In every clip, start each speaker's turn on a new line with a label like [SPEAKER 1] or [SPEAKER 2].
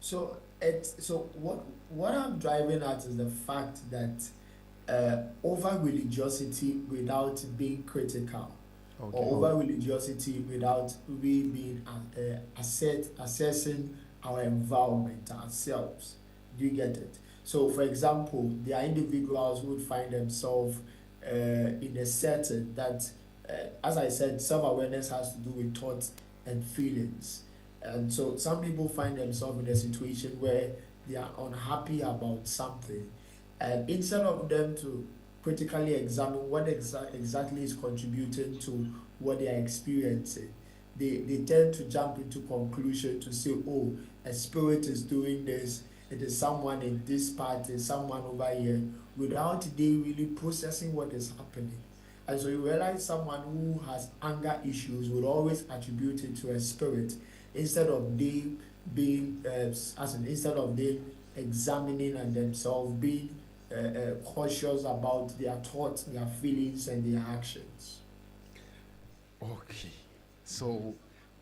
[SPEAKER 1] So what I'm driving at is the fact that over religiosity without being critical, or
[SPEAKER 2] Okay.
[SPEAKER 1] over religiosity without we being assessing our environment ourselves. Do you get it? So, for example, there are individuals who would find themselves in a setting that, as I said, self-awareness has to do with thoughts and feelings. And so some people find themselves in a situation where they are unhappy about something, and instead of them to critically examine what exactly is contributing to what they are experiencing, they tend to jump into conclusion to say, oh, a spirit is doing this, it is someone in this party, someone over here, without they really processing what is happening. And so you realize someone who has anger issues would always attribute it to a spirit, instead of they being instead of they examining and themselves being cautious about their thoughts, their feelings, and their actions.
[SPEAKER 2] Okay. So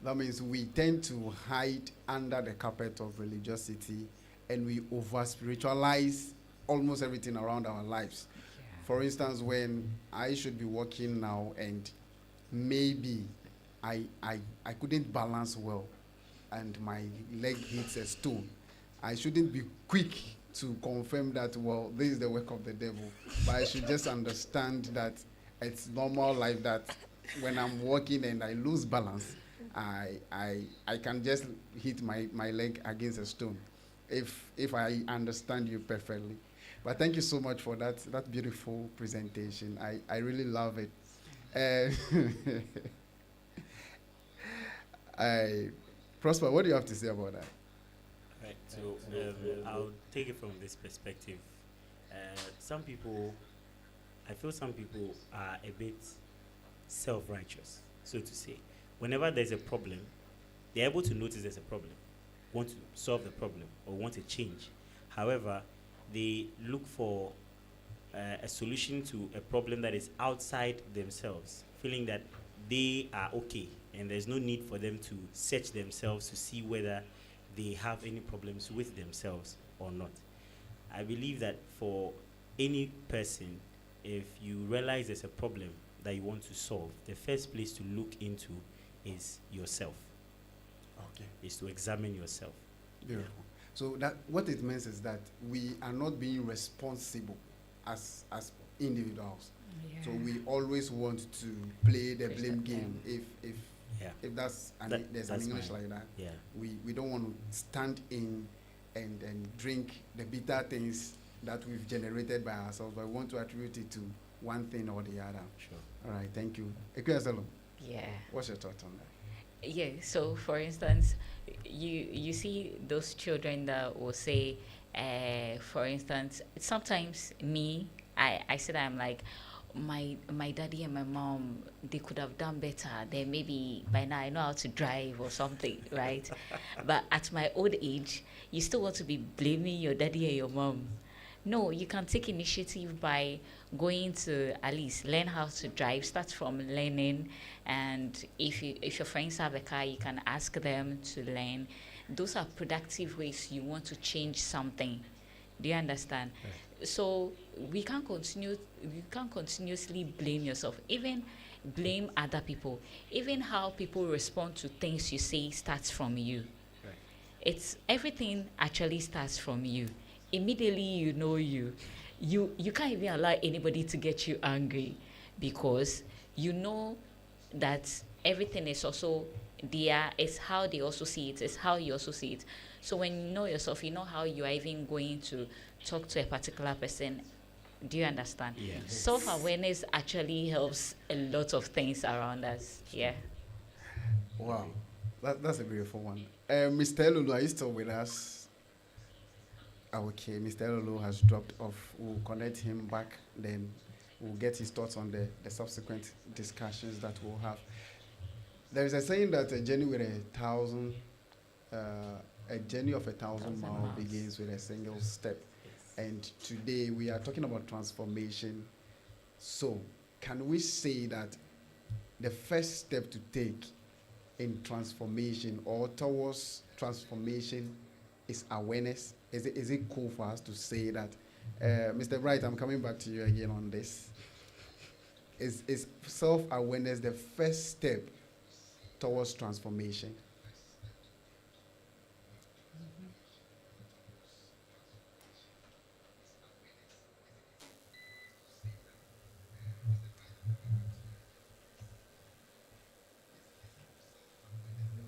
[SPEAKER 2] that means we tend to hide under the carpet of religiosity and we over spiritualize almost everything around our lives. For instance, when I should be walking now and maybe I couldn't balance well and my leg hits a stone, I shouldn't be quick to confirm that, well, this is the work of the devil. But I should just understand that it's normal life that when I'm walking and I lose balance, I can just hit my leg against a stone if I understand you perfectly. But thank you so much for that beautiful presentation. I really love it. Uh, I Prosper, what do you have to say about that?
[SPEAKER 3] Right. So I'll take it from this perspective. Some people, I feel some people are a bit self-righteous, so to say. Whenever there's a problem, they're able to notice there's a problem, want to solve the problem, or want a change. However, they look for a solution to a problem that is outside themselves, feeling that they are okay and there's no need for them to search themselves to see whether they have any problems with themselves or not. I believe that for any person, if you realize there's a problem that you want to solve, the first place to look into is yourself,
[SPEAKER 2] Okay.
[SPEAKER 3] is to examine yourself.
[SPEAKER 2] Beautiful. So that what it means is that we are not being responsible as individuals. So we always want to play the blame game.
[SPEAKER 3] Yeah,
[SPEAKER 2] If that's there's an
[SPEAKER 3] that's
[SPEAKER 2] English
[SPEAKER 3] fine.
[SPEAKER 2] like that,
[SPEAKER 3] Yeah,
[SPEAKER 2] we don't want to stand in and drink the bitter things that we've generated by ourselves, but we want to attribute it to one thing or the other.
[SPEAKER 3] sure.
[SPEAKER 2] All right, thank you. Ekweselo,
[SPEAKER 4] Yeah.
[SPEAKER 2] what's your thought on that?
[SPEAKER 4] Yeah, so for instance, you see those children that will say, for instance, sometimes me, I said I'm like, my daddy and my mom, they could have done better. Then maybe by now I know how to drive or something, right? But at my old age, you still want to be blaming your daddy and your mom. No, you can take initiative by going to at least learn how to drive. Start from learning, and if your friends have a car, you can ask them to learn. Those are productive ways you want to change something. Do you understand? So we can't continuously blame yourself, even blame other people. Even how people respond to things you say starts from you.
[SPEAKER 3] Right.
[SPEAKER 4] It's everything actually starts from you. Immediately you know you can't even allow anybody to get you angry, because you know that everything is also there. It's how they also see it, it's how you also see it. So when you know yourself, you know how you are even going to talk to a particular person. Do you understand?
[SPEAKER 3] Yes.
[SPEAKER 4] Self-awareness actually helps a lot of things around us. Yeah.
[SPEAKER 2] Wow,
[SPEAKER 3] Agree.
[SPEAKER 2] that's a beautiful one. Mr. Elulu, are you still with us? Okay, Mr. Elulu has dropped off. We'll connect him back, then we'll get his thoughts on the subsequent discussions that we'll have. There is a saying that a journey of a thousand
[SPEAKER 4] Thousand
[SPEAKER 2] miles
[SPEAKER 4] miles.
[SPEAKER 2] begins with a single step.
[SPEAKER 3] Yes.
[SPEAKER 2] And today we are talking about transformation. So, can we say that the first step to take in transformation or towards transformation is awareness? Is it cool for us to say that, Mr. Bright? I'm coming back to you again on this. Is self awareness the first step towards transformation?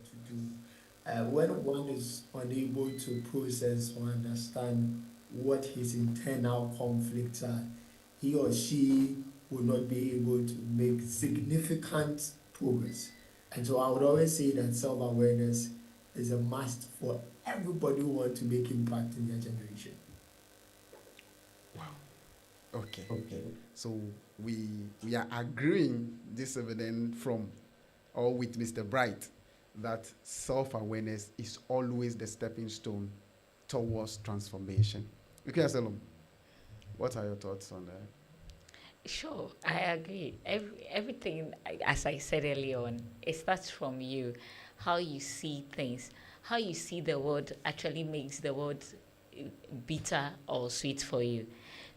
[SPEAKER 1] To do. When one is unable to process or understand what his internal conflicts are, he or she will not be able to make significant progress. And so I would always say that self-awareness is a must for everybody who wants to make impact in their generation.
[SPEAKER 2] Okay. So we are agreeing this evident from or with Mr. Bright that self-awareness is always the stepping stone towards transformation. Okay, Asalom, what are your thoughts on that?
[SPEAKER 4] Sure, I agree. Everything, as I said earlier on, it starts from you. How you see things, how you see the world actually makes the world bitter or sweet for you.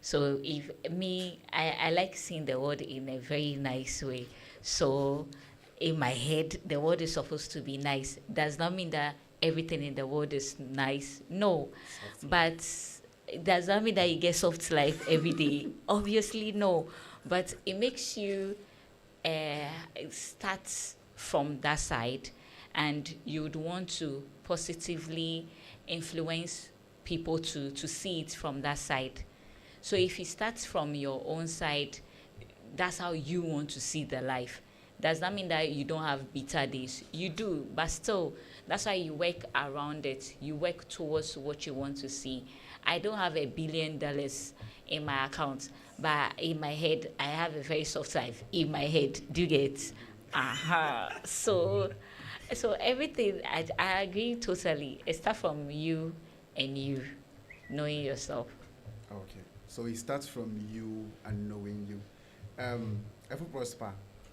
[SPEAKER 4] So if me, I like seeing the world in a very nice way. So in my head, the world is supposed to be nice. Does not mean that everything in the world is nice. No,
[SPEAKER 3] Soft life.
[SPEAKER 4] but does that mean that you get soft life every day? Obviously, no. But it makes you uh, start from that side, and you would want to positively influence people to see it from that side. So if you start from your own side, that's how you want to see the life. Does that mean that you don't have bitter days? You do, but still, that's why you work around it. You work towards what you want to see. I don't have $1 billion in my account, but in my head, I have a very soft life. In my head, do you get? Aha. So everything, I agree totally. It starts from you and you knowing yourself.
[SPEAKER 2] Okay. So it starts from you and knowing you. Efu Prosper,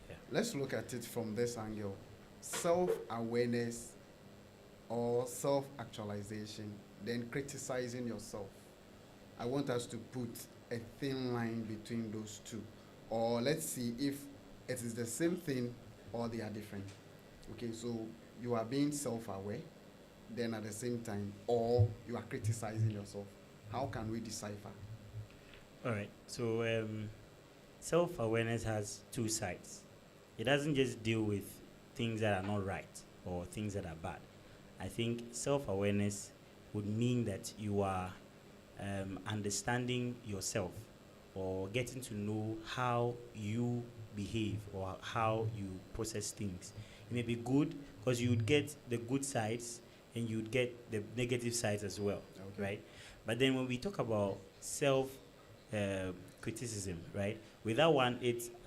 [SPEAKER 3] Yeah.
[SPEAKER 2] let's look at it from this angle. Self-awareness or self-actualization, then criticizing yourself. I want us to put a thin line between those two. Or let's see if it is the same thing or they are different. Okay, so you are being self aware, then at the same time, or you are criticizing yourself. How can we decipher?
[SPEAKER 3] All right. So self awareness has two sides. It doesn't just deal with things that are not right or things that are bad. I think self awareness would mean that you are understanding yourself or getting to know how you behave or how you process things. It may be good because you would get the good sides and you would get the negative sides as well,
[SPEAKER 2] Okay.
[SPEAKER 3] right? But then when we talk about self criticism, right? With that one,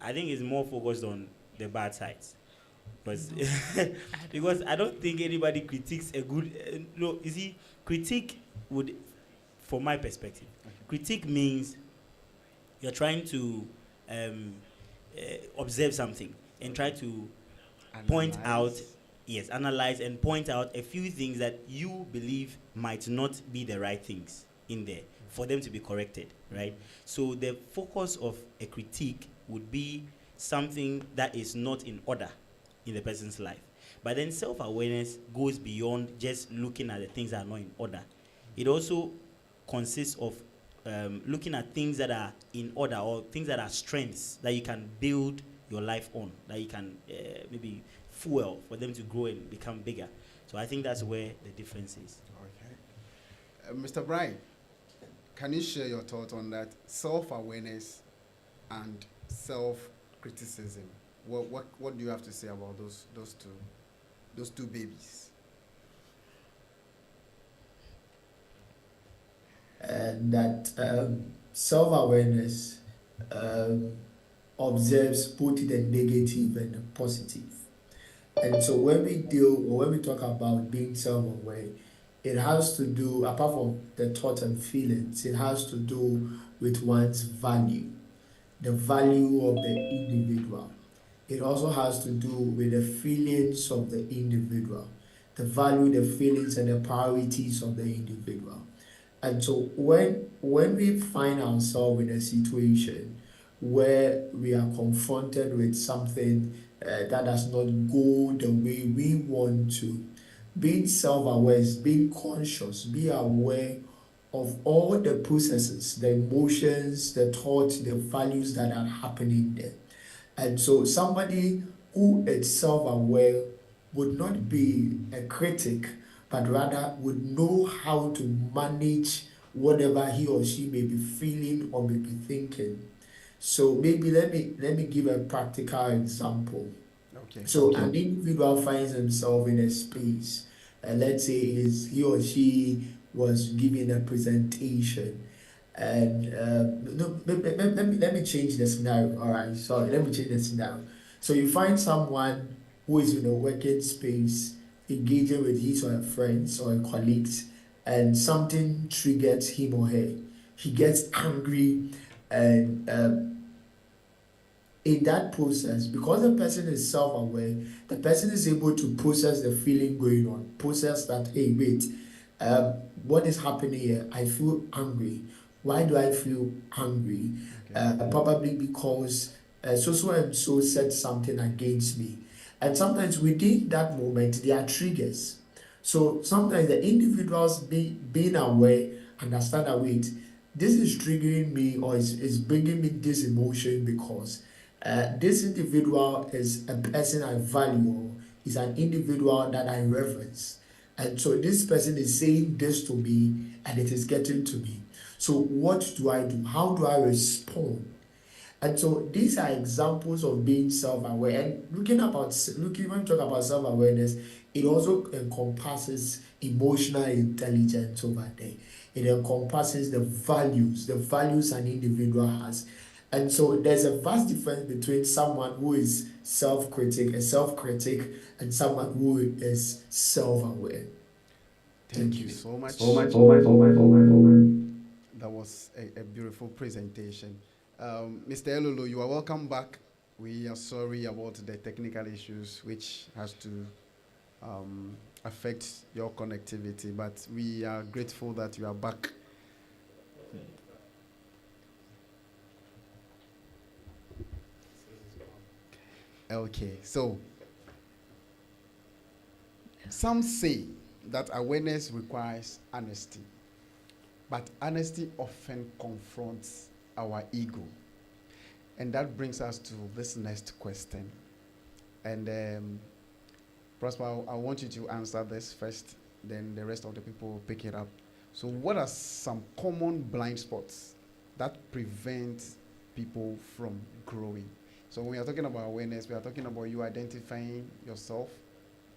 [SPEAKER 3] I think it's more focused on the bad sides because because I don't think anybody critiques a good. No, you see, critique would, from my perspective, critique means you're trying to um, observe something and try to point out,
[SPEAKER 2] Analyze.
[SPEAKER 3] yes, analyze and point out a few things that you believe might not be the right things in there for them to be corrected, right? So the focus of a critique would be something that is not in order in the person's life. But then self-awareness goes beyond just looking at the things that are not in order. It also consists of looking at things that are in order or things that are strengths that you can build your life on, that you can maybe fuel for them to grow and become bigger. So I think that's where the difference is.
[SPEAKER 2] Okay. Mr. Brian, can you share your thoughts on that self-awareness and self-criticism? What do you have to say about those two babies?
[SPEAKER 1] And that self-awareness um, observes both the negative and the positive. And so when we deal or when we talk about being self-aware, it has to do, apart from the thoughts and feelings, it has to do with one's value, the value of the individual. It also has to do with the feelings of the individual. the value, the feelings, and the priorities of the individual. And so when we find ourselves in a situation where we are confronted with something that does not go the way we want to, being self-aware is being conscious, be aware of all the processes, the emotions, the thoughts, the values that are happening there. And so somebody who is self-aware would not be a critic, but rather would know how to manage whatever he or she may be feeling or may be thinking. So maybe let me give a practical example.
[SPEAKER 2] Okay.
[SPEAKER 1] So an individual finds himself in a space, let's say he or she was giving a presentation, and no, let me change the scenario. All right, sorry, let me change the scenario. So you find someone who is in a working space, engaging with his or her friends or colleagues, and something triggers him or her. He gets angry, and in that process, because the person is self-aware, the person is able to process the feeling going on, process that, hey, wait, um, what is happening here? I feel angry. Why do I feel angry?
[SPEAKER 2] Okay.
[SPEAKER 1] Probably because so and so said something against me. And sometimes within that moment, there are triggers. So sometimes the individuals being aware, understand that, wait, this is triggering me, or is bringing me this emotion because this individual is a person I value, or is an individual that I reverence. And so this person is saying this to me and it is getting to me. So what do I do? How do I respond? And so these are examples of being self-aware. And looking when we talk about self-awareness, it also encompasses emotional intelligence over there. It encompasses the values an individual has. And so there's a vast difference between someone who is a self-critic, and someone who is self-aware.
[SPEAKER 2] Thank
[SPEAKER 1] Thank
[SPEAKER 2] you
[SPEAKER 1] you.
[SPEAKER 2] so much. That was a beautiful presentation. Mr. Elolo, you are welcome back. We are sorry about the technical issues which has to affect your connectivity, but we are grateful that you are back. Okay, so some say that awareness requires honesty, but honesty often confronts our ego. And that brings us to this next question. And Prosper, I want you to answer this first, then the rest of the people will pick it up. So, what are some common blind spots that prevent people from growing? So, when we are talking about awareness, we are talking about you identifying yourself,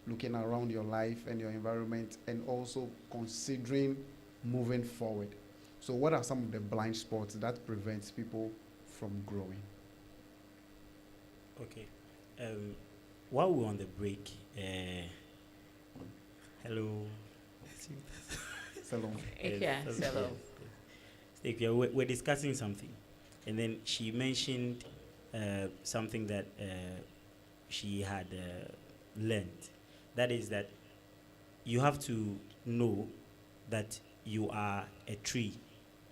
[SPEAKER 2] looking around your life and your environment, and also considering moving forward. So, what are some of the blind spots that prevents people from growing?
[SPEAKER 3] Okay. While we're on the break, hello.
[SPEAKER 2] Salon.
[SPEAKER 4] Yeah,
[SPEAKER 3] Yes,
[SPEAKER 4] hello.
[SPEAKER 3] Like, we're discussing something, and then she mentioned something that she had learned. That is that you have to know that you are a tree,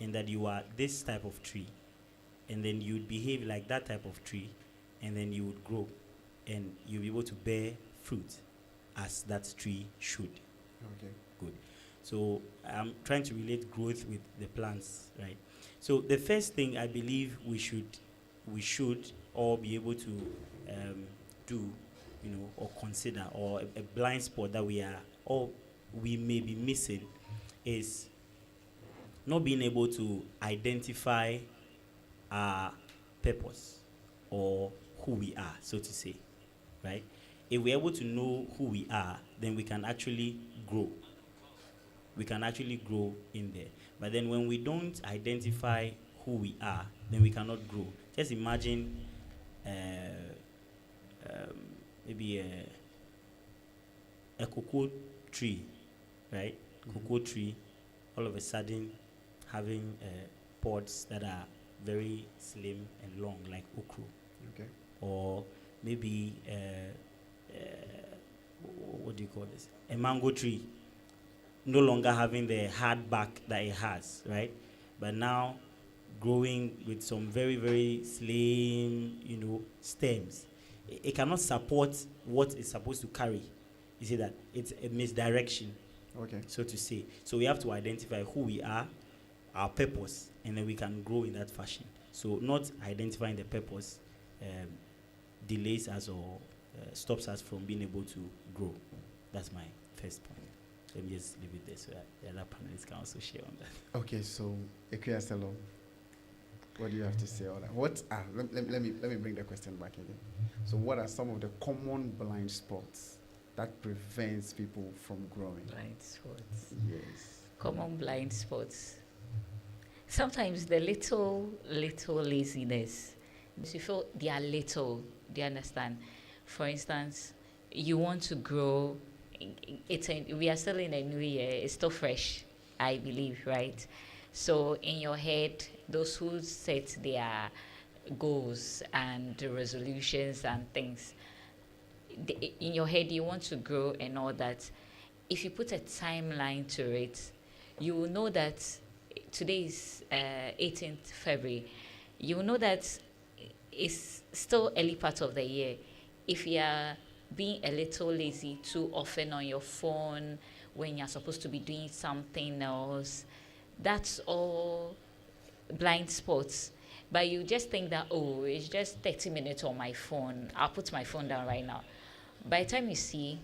[SPEAKER 3] and that you are this type of tree, and then you would behave like that type of tree, and then you would grow, and you'll be able to bear fruit as that tree should.
[SPEAKER 2] Okay.
[SPEAKER 3] Good. So I'm trying to relate growth with the plants, right? So the first thing I believe we should all be able to do, or consider, or a blind spot that we may be missing, is not being able to identify our purpose, or who we are, so to say, right? If we're able to know who we are, then we can actually grow. We can actually grow in there. But then when we don't identify who we are, then we cannot grow. Just imagine uh, um, maybe a cocoa tree, right? Cocoa tree, all of a sudden having pods that are very slim and long, like okra,
[SPEAKER 2] Okay.
[SPEAKER 3] or maybe what do you call this? A mango tree no longer having the hard back that it has, right? But now growing with some very, very slim, stems. It cannot support what it's supposed to carry. You see that? It's a misdirection,
[SPEAKER 2] Okay.
[SPEAKER 3] so to say. So we have to identify who we are, our purpose, and then we can grow in that fashion. So not identifying the purpose um, delays us or stops us from being able to grow. That's my first point. Let me just leave it there so that the other panelists can also share on that.
[SPEAKER 2] Okay, so Equiaselo, what do you have to say on that? What are, let me bring the question back again. So what are some of the common blind spots that prevents people from growing?
[SPEAKER 4] Blind spots.
[SPEAKER 2] Yes.
[SPEAKER 4] Common blind spots. Sometimes the little laziness. You feel they are little. Do you understand? For instance, you want to grow. We are still in a new year. It's still fresh, I believe, right? So in your head, those who set their goals and resolutions and things, in your head you want to grow and all that. If you put a timeline to it, you will know that today is 18th February. You will know that it's still early part of the year. If you are being a little lazy too often on your phone when you're supposed to be doing something else, that's all blind spots. But you just think that, oh, it's just 30 minutes on my phone. I'll put my phone down right now. By the time you see,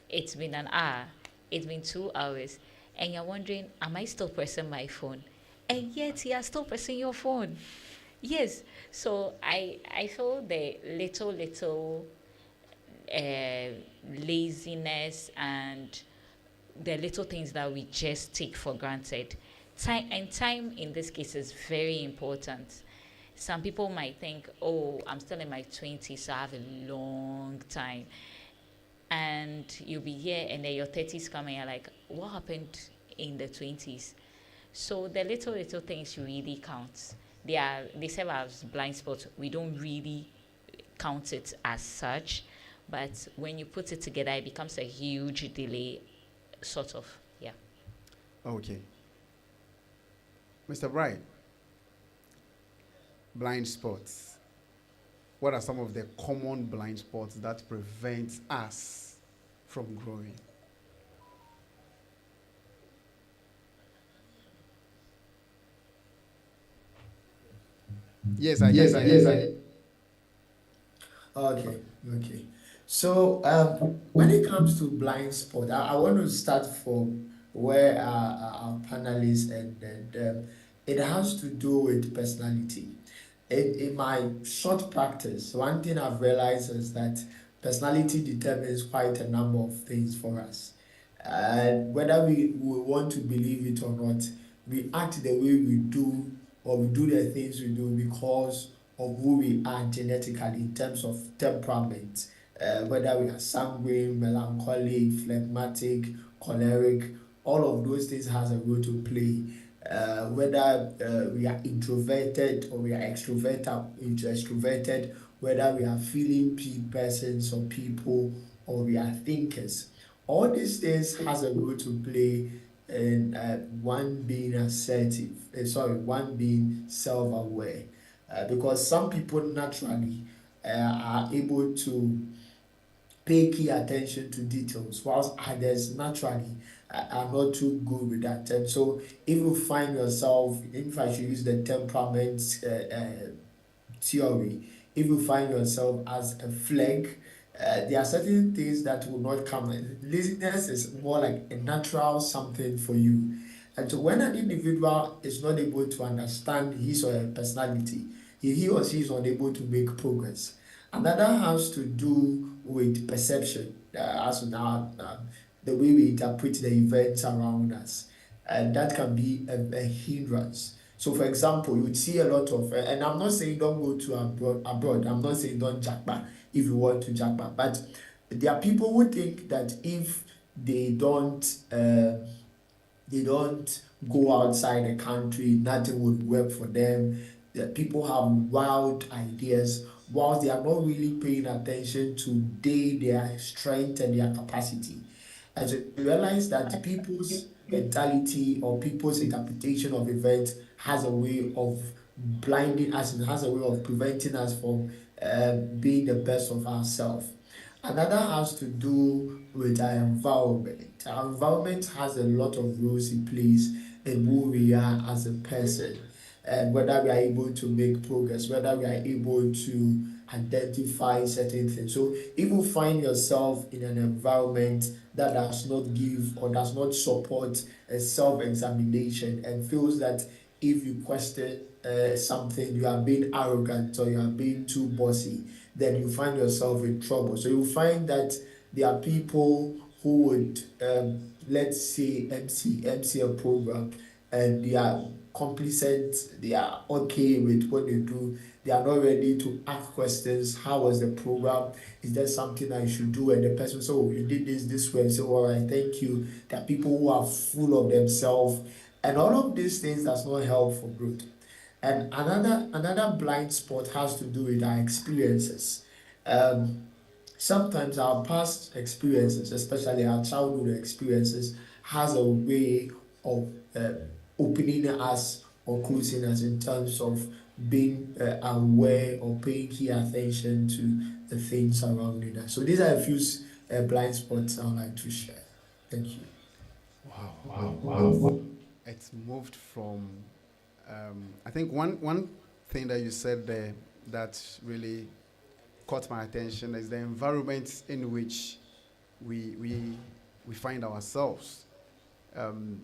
[SPEAKER 4] it's been an hour, it's been 2 hours, and you're wondering, am I still pressing my phone? And yet you are still pressing your phone. Yes. So I feel the little uh, laziness and the little things that we just take for granted. Time in this case is very important. Some people might think, oh, I'm still in my 20s, so I have a long time. And you'll be here, and then your 30s come, and you're like, what happened in the 20s? So the little things really count. They serve as blind spots. We don't really count it as such, but when you put it together, it becomes a huge delay, sort of. Yeah.
[SPEAKER 2] Okay. Mr. Bright, blind spots. What are some of the common blind spots that prevent us from growing? Yes, I can hear you.
[SPEAKER 1] Okay, okay. So when it comes to blind spot, I want to start from where our panelists and it has to do with personality. In my short practice, one thing I've realized is that personality determines quite a number of things for us. And whether we want to believe it or not, we act the way we do, or we do the things we do because of who we are genetically in terms of temperament. Whether we are sanguine, melancholic, phlegmatic, choleric, all of those things has a role to play. Whether we are introverted or we are extroverted, whether we are feeling persons or people or we are thinkers. All these things has a role to play in one being assertive, one being self-aware. Because some people naturally are able to pay key attention to details, whilst others naturally are not too good with that. And so, if you find yourself, if I should use the temperament theory, if you find yourself as a flag, there are certain things that will not come. Laziness is more like a natural something for you. And so when an individual is not able to understand his or her personality, he or she is unable to make progress. Another has to do with perception, as now the way we interpret the events around us, and that can be a hindrance. So, for example, you would see a lot of, and I'm not saying don't go to abroad. I'm not saying don't jackpot if you want to jackpot, but there are people who think that if they don't, they don't go outside the country, nothing would work for them. That people have wild ideas whilst they are not really paying attention to their strength and their capacity. And so you realize that people's mentality or people's interpretation of events has a way of blinding us and has a way of preventing us from being the best of ourselves. Another has to do with our environment. Our environment has a lot of roles it plays in who we are as a person, and whether we are able to make progress, whether we are able to identify certain things. So if you find yourself in an environment that does not give or does not support a self-examination and feels that if you question something, you are being arrogant or you are being too bossy, then you find yourself in trouble. So you find that there are people who would, let's say, MC a program, and they are complacent, they are okay with what they do, they are not ready to ask questions. How was the program? Is there something I should do? And the person says, oh, you did this way. So, all right, thank you. There are people who are full of themselves, and all of these things does not help for growth. And another blind spot has to do with our experiences. Um, Sometimes our past experiences, especially our childhood experiences, has a way of opening us or closing us in terms of being aware or paying key attention to the things surrounding us. So these are a few blind spots I would like to share. Thank you.
[SPEAKER 2] It's moved from, I think one thing that you said there that really caught my attention is the environment in which we find ourselves. Um,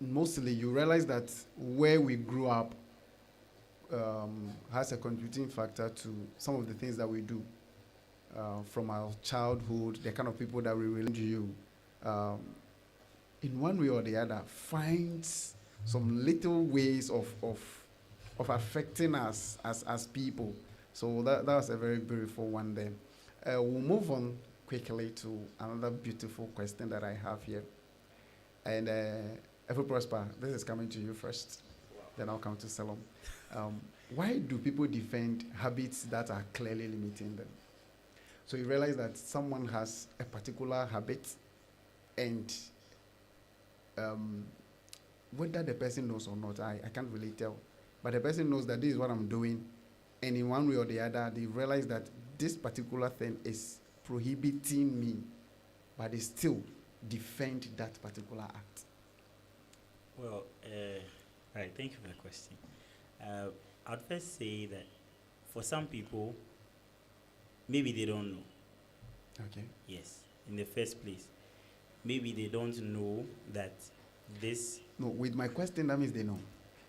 [SPEAKER 2] Mostly, you realize that where we grew up has a contributing factor to some of the things that we do. From our childhood, the kind of people that we relate to you, um, in one way or the other, finds some little ways of affecting us as people. So that was a very beautiful one there. We'll move on quickly to another beautiful question that I have here. And Ever Prosper, this is coming to you first. Then I'll come to Salom. Um, why do people defend habits that are clearly limiting them? So you realize that someone has a particular habit, and um, whether the person knows or not, I can't really tell. But the person knows that this is what I'm doing, and in one way or the other, they realize that this particular thing is prohibiting me, but they still defend that particular act.
[SPEAKER 3] Well, right, thank you for the question. I'd first say that for some people, maybe they don't know.
[SPEAKER 2] Okay.
[SPEAKER 3] Yes, in the first place. Maybe they don't know that this.
[SPEAKER 2] No, with my question, that means they know.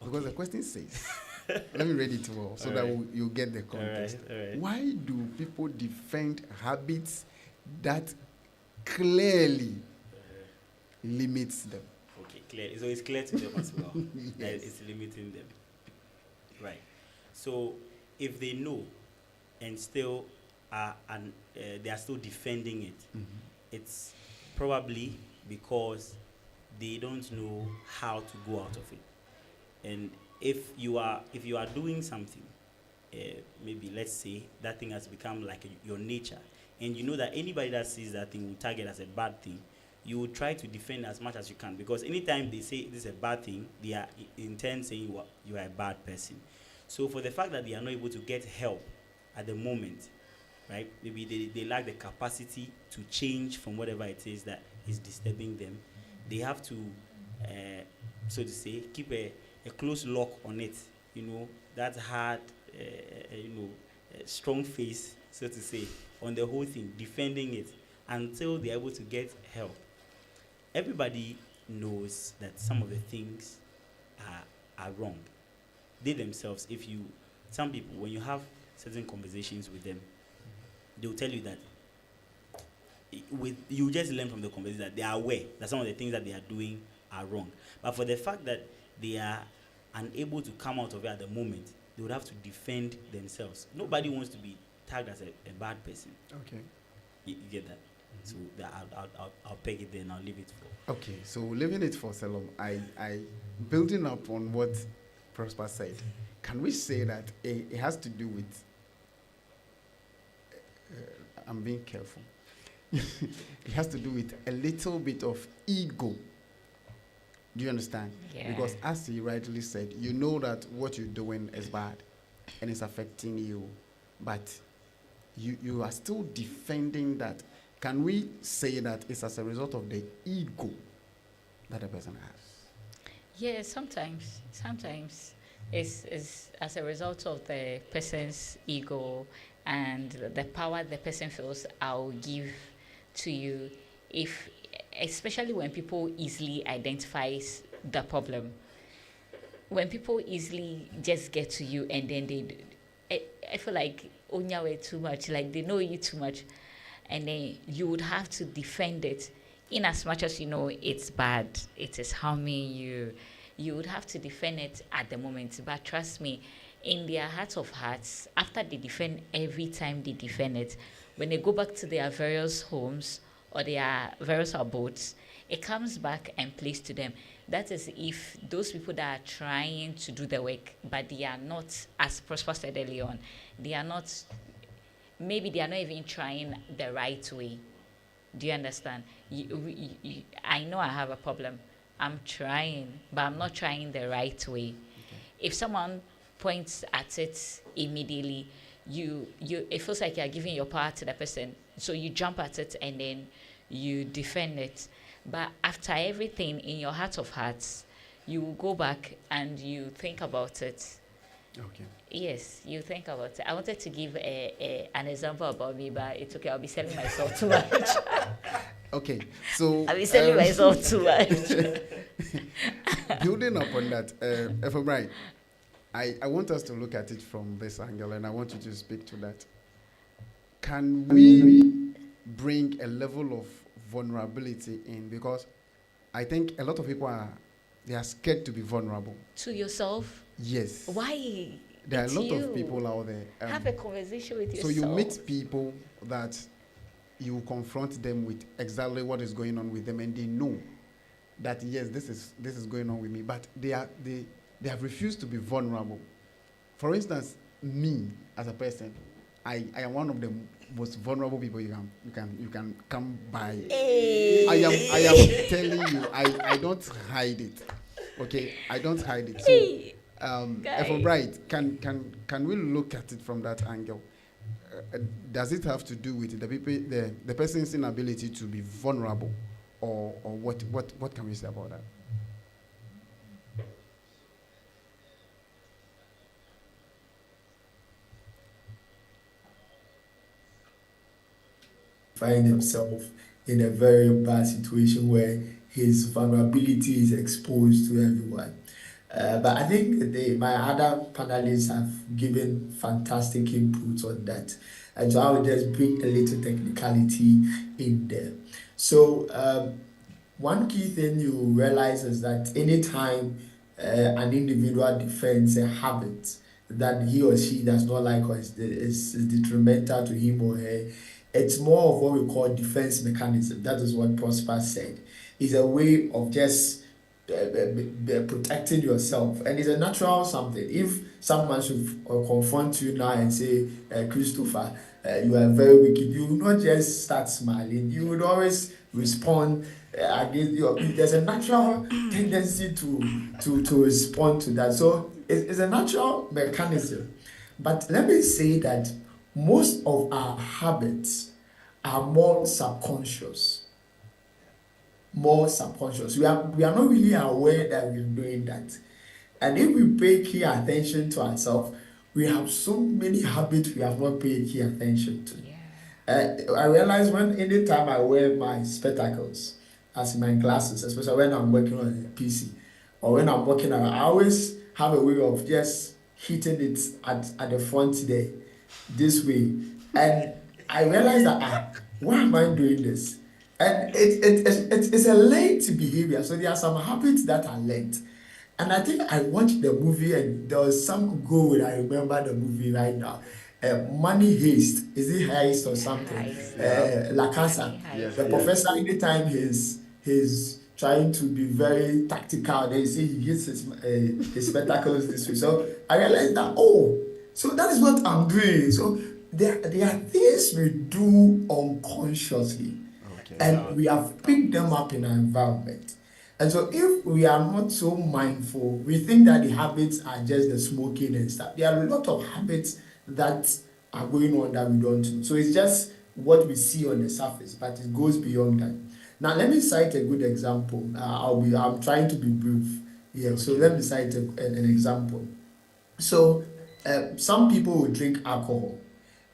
[SPEAKER 2] Because
[SPEAKER 3] Okay.
[SPEAKER 2] the question says, let me read it well so
[SPEAKER 3] All
[SPEAKER 2] that
[SPEAKER 3] right.
[SPEAKER 2] you get the context.
[SPEAKER 3] All right.
[SPEAKER 2] Why do people defend habits that clearly limits them?
[SPEAKER 3] Okay, clear. So it's clear to them as well that
[SPEAKER 2] Yes.
[SPEAKER 3] it's limiting them. Right. So if they know and still are and they are still defending it, it's probably because they don't know how to go out of it. And if you are doing something, uh, maybe let's say that thing has become like your nature, and you know that anybody that sees that thing will target as a bad thing, you will try to defend as much as you can, because anytime they say this is a bad thing, they are in turn saying you are a bad person. So for the fact that they are not able to get help at the moment, right? Maybe they lack the capacity to change from whatever it is that is disturbing them. They have to, so to say, keep a close lock on it. You know, that hard, strong face, so to say, on the whole thing, defending it until they're able to get help. Everybody knows that some of the things are wrong. They themselves, some people, when you have certain conversations with them, they'll tell you that you just learn from the conversation that they are aware that some of the things that they are doing are wrong. But for the fact that they are unable to come out of it at the moment, they would have to defend themselves. Nobody wants to be tagged as a bad person.
[SPEAKER 2] Okay.
[SPEAKER 3] You get that? So I'll peg it there and I'll leave it for.
[SPEAKER 2] Okay, so leaving it for Salom, I building up on what Prosper said, can we say that it has to do with I'm being careful. It has to do with a little bit of ego. Do you understand?
[SPEAKER 4] Yeah.
[SPEAKER 2] Because as he rightly said, you know that what you're doing is bad and it's affecting you, but you are still defending that. Can we say that it's as a result of the ego that a person has?
[SPEAKER 4] Yeah, sometimes it's as a result of the person's ego and the power the person feels I'll give to you, if especially when people easily identifies the problem, when people easily just get to you and then I feel like onyawe too much, like they know you too much, and then you would have to defend it. In as much as you know it's bad, it is harming you, you would have to defend it at the moment. But trust me, in their heart of hearts, after they defend, every time they defend it, when they go back to their various homes or their various abodes, it comes back and plays to them. That is if those people that are trying to do the work, but they are not, as Prosper said early on, they are not, maybe they are not even trying the right way. Do you understand? I know I have a problem. I'm trying, but I'm not trying the right way. If someone points at it immediately, you it feels like you're giving your power to the person. So you jump at it and then you defend it. But after everything, in your heart of hearts, you will go back and you think about it.
[SPEAKER 2] Okay.
[SPEAKER 4] Yes, you think about it. I wanted to give an example about me, but it's okay. I'll be selling myself too much.
[SPEAKER 2] Okay, so
[SPEAKER 4] I'll be selling myself too much.
[SPEAKER 2] building upon that, if I'm right, I want us to look at it from this angle, and I want you to speak to that. Can we bring a level of vulnerability in? Because I think a lot of people they are scared to be vulnerable.
[SPEAKER 4] To yourself?
[SPEAKER 2] Yes.
[SPEAKER 4] Why?
[SPEAKER 2] There are
[SPEAKER 4] It's
[SPEAKER 2] a lot
[SPEAKER 4] you.
[SPEAKER 2] of people out there.
[SPEAKER 4] Have a conversation with
[SPEAKER 2] So
[SPEAKER 4] yourself.
[SPEAKER 2] you meet people that you confront them with exactly what is going on with them, and they know that yes, this is going on with me, but they have refused to be vulnerable. For instance, me as a person, I am one of the most vulnerable people you can come by.
[SPEAKER 4] Hey.
[SPEAKER 2] I am telling you, I don't hide it. Okay, I don't hide it. So,
[SPEAKER 4] Hey.
[SPEAKER 2] if I'm right, can we look at it from that angle? Does it have to do with the person's inability to be vulnerable, or what can we say about that?
[SPEAKER 1] Find himself in a very bad situation where his vulnerability is exposed to everyone. But I think my other panelists have given fantastic input on that. And so I will just bring a little technicality in there. So one key thing you realize is that anytime an individual defends a habit that he or she does not like or is detrimental to him or her, it's more of what we call defense mechanism. That is what Prosper said. It's a way of just protecting yourself, and it's a natural something. If someone should confront you now and say, Christopher, you are very wicked, you will not just start smiling. You would always respond against your. There's a natural tendency to respond to that. So it's a natural mechanism. But let me say that most of our habits are more subconscious. More subconscious. We are not really aware that we're doing that. And if we pay key attention to ourselves, we have so many habits we have not paid key attention to. I realize when anytime I wear my spectacles as my glasses, especially when I'm working on a PC or when I'm working around, I always have a way of just hitting it at the front there, this way. And I realize that, why am I doing this? And it's a learned behavior. So there are some habits that are learned. And I think I watched the movie and there was some goal. I remember the movie right now. Money Heist. Is it Heist or something?
[SPEAKER 4] Heist.
[SPEAKER 1] La Casa.
[SPEAKER 2] Yes,
[SPEAKER 1] The professor, anytime he's trying to be very tactical, then you see he hits his spectacles this way. So I realized that, so that is what I'm doing. So there are things we do unconsciously,
[SPEAKER 2] Okay.
[SPEAKER 1] and we have picked them up in our environment. And so if we are not so mindful, we think that the habits are just the smoking and stuff. There are a lot of habits that are going on that we don't know. So it's just what we see on the surface, but it goes beyond that. Now let me cite a good example. I'm trying to be brief. Yeah, so let me cite an example. So some people will drink alcohol.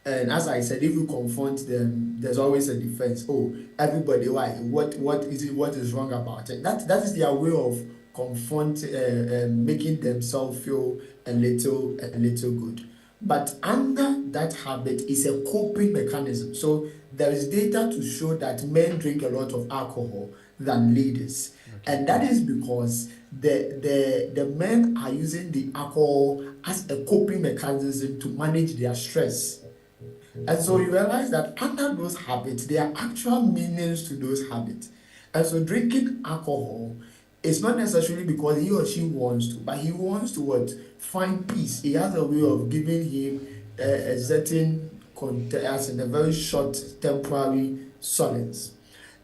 [SPEAKER 1] And as I said, if you confront them, there's always a defense. Oh, everybody, why? What is it? What is wrong about it? That is their way of making themselves feel a little good. But under that habit is a coping mechanism. So there is data to show that men drink a lot of alcohol than ladies, and that is because the men are using the alcohol as a coping mechanism to manage their stress. And so you realize that under those habits, there are actual meanings to those habits. And so drinking alcohol is not necessarily because he or she wants to, but he wants to what? Find peace. He has a way of giving him a certain, as in a very short temporary solace.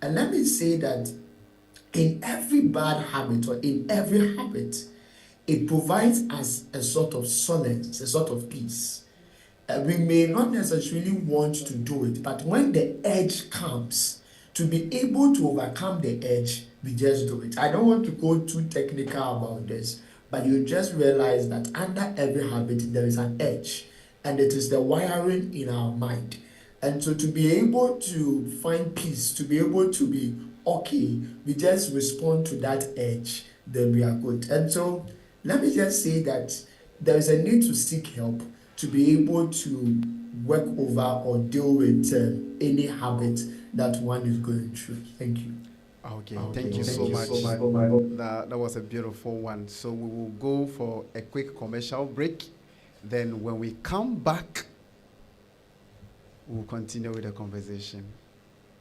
[SPEAKER 1] And let me say that in every bad habit or in every habit, it provides us a sort of solace, a sort of peace. We may not necessarily want to do it, but when the edge comes, to be able to overcome the edge, we just do it. I don't want to go too technical about this, but you just realize that under every habit, there is an edge, and it is the wiring in our mind. And so to be able to find peace, to be able to be okay, we just respond to that edge, then we are good. And so let me just say that there is a need to seek help to be able to work over or deal with any habit that one is going through. Thank you.
[SPEAKER 2] Okay,
[SPEAKER 1] Okay,
[SPEAKER 2] thank you
[SPEAKER 1] thank
[SPEAKER 2] so
[SPEAKER 1] you
[SPEAKER 2] much.
[SPEAKER 1] so much.
[SPEAKER 2] That was a beautiful one. So we will go for a quick commercial break. Then when we come back, we'll continue with the conversation.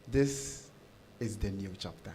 [SPEAKER 2] This is the new chapter.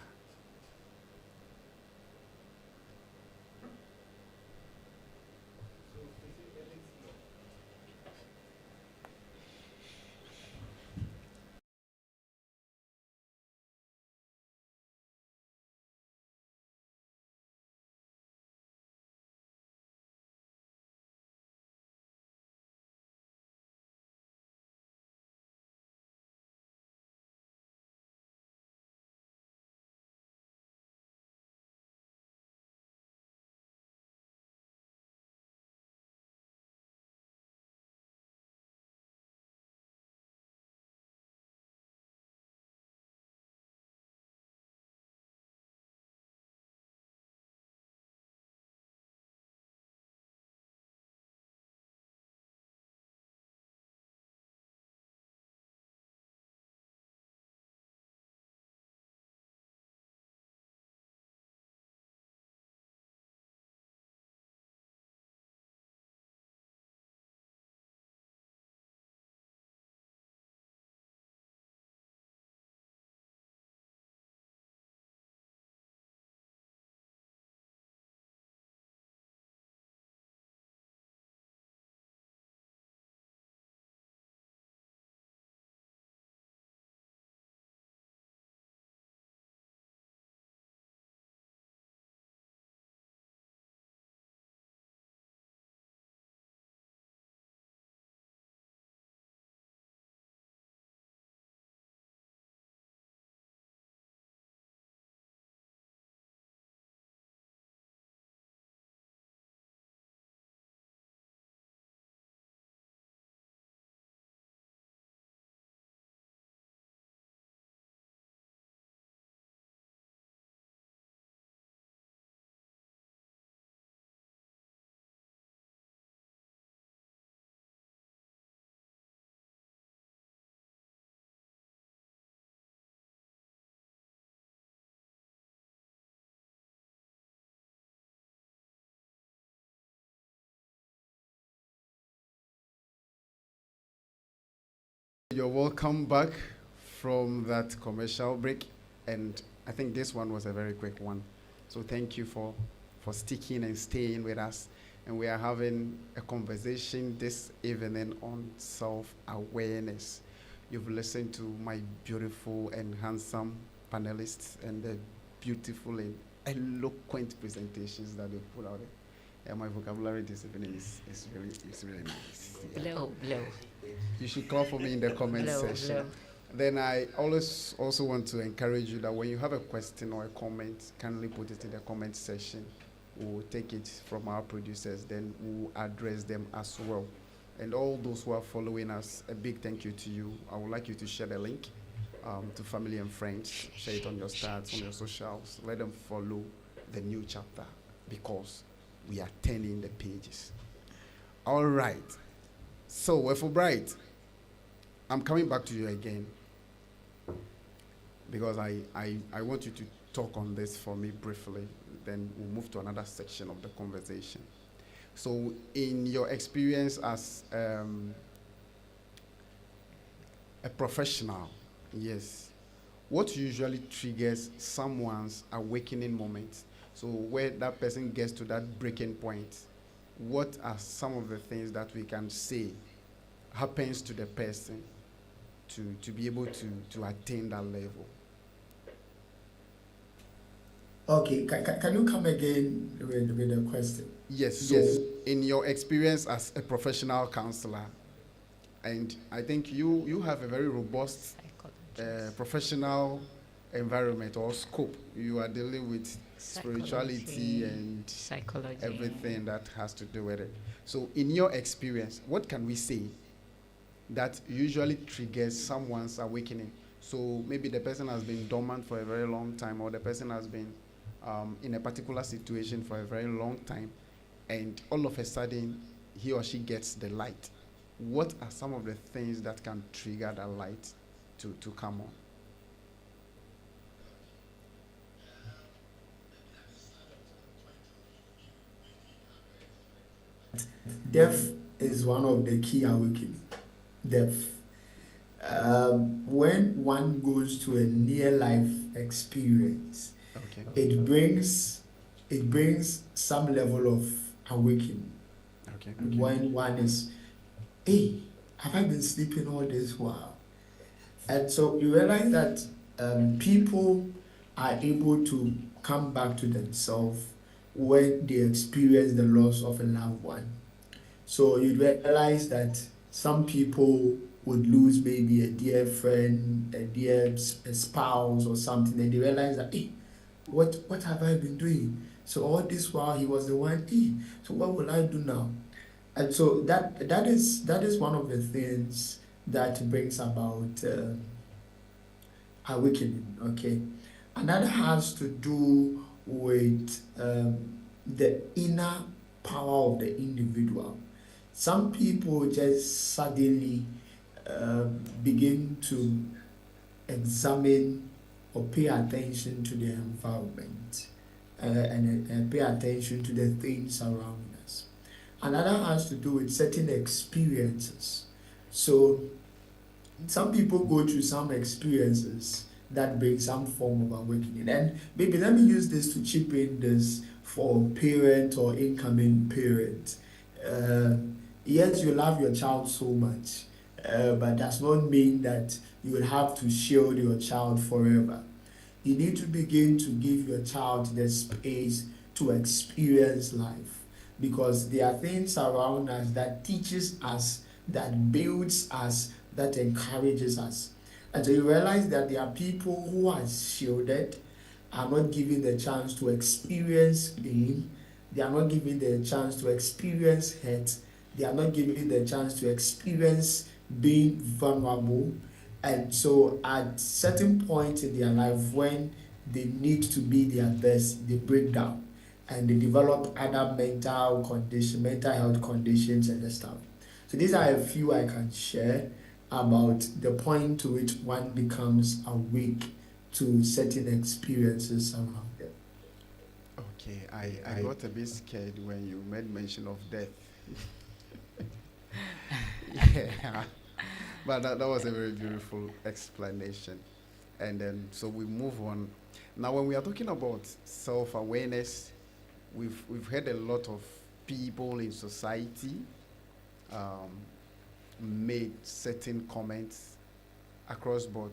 [SPEAKER 2] You're welcome back from that commercial break, and I think this one was a very quick one. So thank you for sticking and staying with us. and we are having a conversation this evening on self-awareness. You've listened to my beautiful and handsome panelists and the beautiful and eloquent presentations that they put out there. And my vocabulary this evening is really nice. Yeah.
[SPEAKER 4] Blow, blow,
[SPEAKER 2] You should call for me in the comment
[SPEAKER 4] blow,
[SPEAKER 2] section.
[SPEAKER 4] blow.
[SPEAKER 2] Then I always also want to encourage you that when you have a question or a comment, kindly put it in the comment section. We'll take it from our producers, then we'll address them as well. And all those who are following us, a big thank you to you. I would like you to share the link to family and friends. Share it on your stats, on your socials. Let them follow the new chapter because we are turning the pages. All right. So, Wefo Bright, I'm coming back to you again because I want you to talk on this for me briefly. Then we'll move to another section of the conversation. So, in your experience as a professional, yes, what usually triggers someone's awakening moment? So, where that person gets to that breaking point, what are some of the things that we can say happens to the person to be able to attain that level?
[SPEAKER 1] Okay, can you come again with the question?
[SPEAKER 2] Yes,
[SPEAKER 1] So,
[SPEAKER 2] yes. In your experience as a professional counselor, and I think you have a very robust
[SPEAKER 4] Psychologist.
[SPEAKER 2] professional environment or scope. You are dealing with spirituality and
[SPEAKER 4] Psychology.
[SPEAKER 2] everything that has to do with it. So, in your experience, what can we say that usually triggers someone's awakening? So, maybe the person has been dormant for a very long time, or the person has been in a particular situation for a very long time, and all of a sudden he or she gets the light. What are some of the things that can trigger that light to come on?
[SPEAKER 1] death is one of the key awakening. Death. When one goes to a near life experience,
[SPEAKER 2] Okay.
[SPEAKER 1] it brings some level of awakening.
[SPEAKER 2] Okay.
[SPEAKER 1] When one is, hey, have I been sleeping all this while? And so you realize that people are able to come back to themselves when they experience the loss of a loved one. So you realize that some people would lose maybe a dear friend, a dear a spouse or something, and they realize that, hey, what have I been doing? So all this while he was the one, hey, so what will I do now? And so that is one of the things that brings about awakening. Okay, another has to do with the inner power of the individual. Some people just suddenly begin to examine or pay attention to their environment and pay attention to the things around us. Another has to do with certain experiences. So some people go through some experiences that bring some form of awakening. And maybe let me use this to chip in this for parent or incoming parent. Uh, yes, you love your child so much, but does not mean that you will have to shield your child forever. You need to begin to give your child the space to experience life, because there are things around us that teaches us, that builds us, that encourages us. And so you realize that there are people who are shielded, are not given the chance to experience pain, they are not given the chance to experience hurt, they are not given the chance to experience being vulnerable. And so at certain point in their life when they need to be their best, they break down and they develop other mental health conditions and stuff. So these are a few I can share about the point to which one becomes awake to certain experiences around them.
[SPEAKER 2] Okay, I got a bit scared when you made mention of death. Yeah, but that was a very beautiful explanation. And then, so we move on. Now, when we are talking about self-awareness, we've heard a lot of people in society um, made certain comments across board,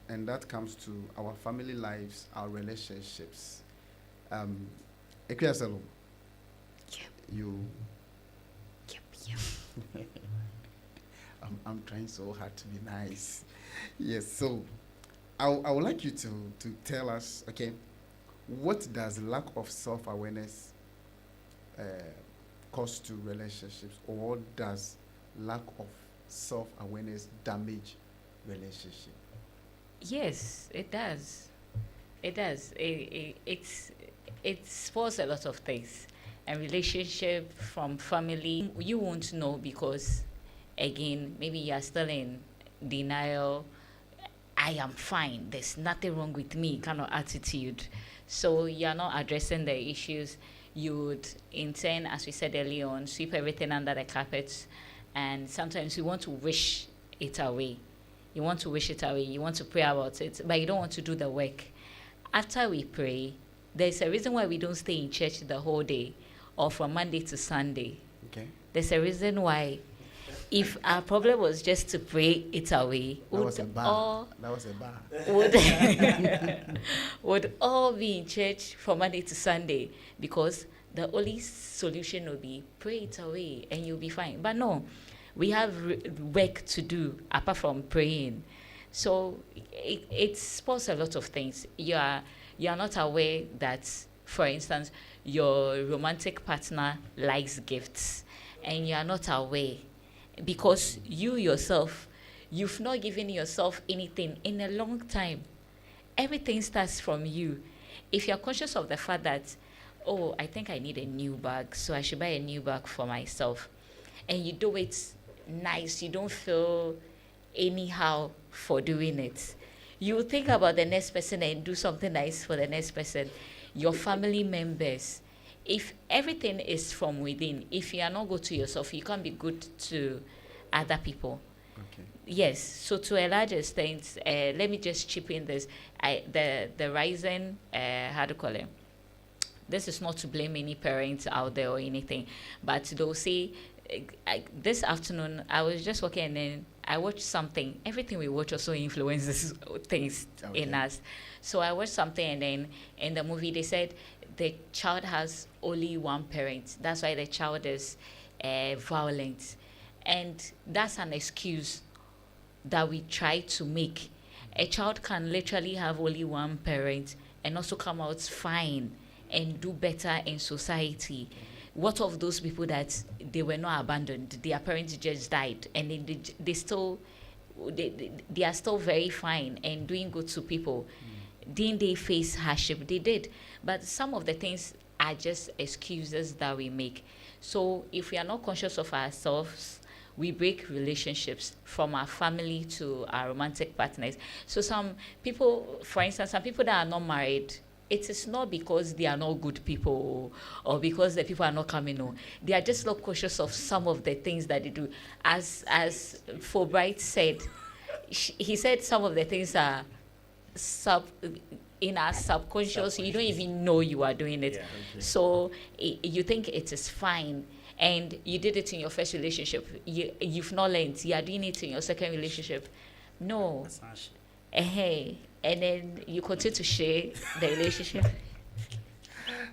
[SPEAKER 2] and that comes to our family lives, our relationships. Um, Equiaselo, you,
[SPEAKER 4] Yep, yep.
[SPEAKER 2] I'm trying so hard to be nice. Yes, so I would like you to tell us, okay, what does lack of self-awareness uh, cause to relationships, or does lack of self-awareness damage relationship?
[SPEAKER 4] Yes, it does. It does. It spoils a lot of things. And relationship from family, you won't know because, again, maybe you are still in denial. I am fine. There's nothing wrong with me kind of attitude. So you're not addressing the issues. You would, in turn, as we said earlier on, sweep everything under the carpet. And sometimes you want to wish it away. You want to wish it away. You want to pray about it, but you don't want to do the work. After we pray, there's a reason why we don't stay in church the whole day or from Monday to Sunday.
[SPEAKER 2] Okay,
[SPEAKER 4] There's a reason why. If our problem was just to pray it away,
[SPEAKER 2] that was a bar.
[SPEAKER 4] all
[SPEAKER 2] That was a bar.
[SPEAKER 4] would would all be in church from Monday to Sunday, because the only solution will be pray it away and you'll be fine. But no, we have work to do apart from praying. So it spoils a lot of things. You are not aware that, for instance, your romantic partner likes gifts, and you are not aware because you yourself, you've not given yourself anything in a long time. Everything starts from you. If you're conscious of the fact that, oh, I think I need a new bag, so I should buy a new bag for myself, and you do it nice, you don't feel anyhow for doing it. You think about the next person and do something nice for the next person, your family members. If everything is from within, if you are not good to yourself, you can't be good to other people.
[SPEAKER 2] Okay.
[SPEAKER 4] Yes, so to a large extent, let me just chip in this. The rising, how do you call it? This is not to blame any parents out there or anything, but they'll say, this afternoon I was just working and then I watched something. Everything we watch also influences things in
[SPEAKER 2] Okay.
[SPEAKER 4] us. So I watched something and then in the movie they said the child has only one parent. That's why the child is violent. And that's an excuse that we try to make. A child can literally have only one parent and also come out fine and do better in society. What of those people that they were not abandoned, their parents just died, and they still they are still very fine and doing good to people? Didn't they face hardship? They did. But some of the things are just excuses that we make. So if we are not conscious of ourselves, we break relationships from our family to our romantic partners. So some people, for instance, some people that are not married, it is not because they are not good people or because the people are not coming on. They are just not conscious of some of the things that they do. As Fulbright said, he said some of the things are sub in our subconscious. You don't even know you are doing it.
[SPEAKER 3] Yeah.
[SPEAKER 2] Okay.
[SPEAKER 4] So you think it is fine, and you did it in your first relationship. You've not learned. You are doing it in your second relationship. No.
[SPEAKER 3] That's not shit.
[SPEAKER 4] Hey, and then you continue to share the relationship.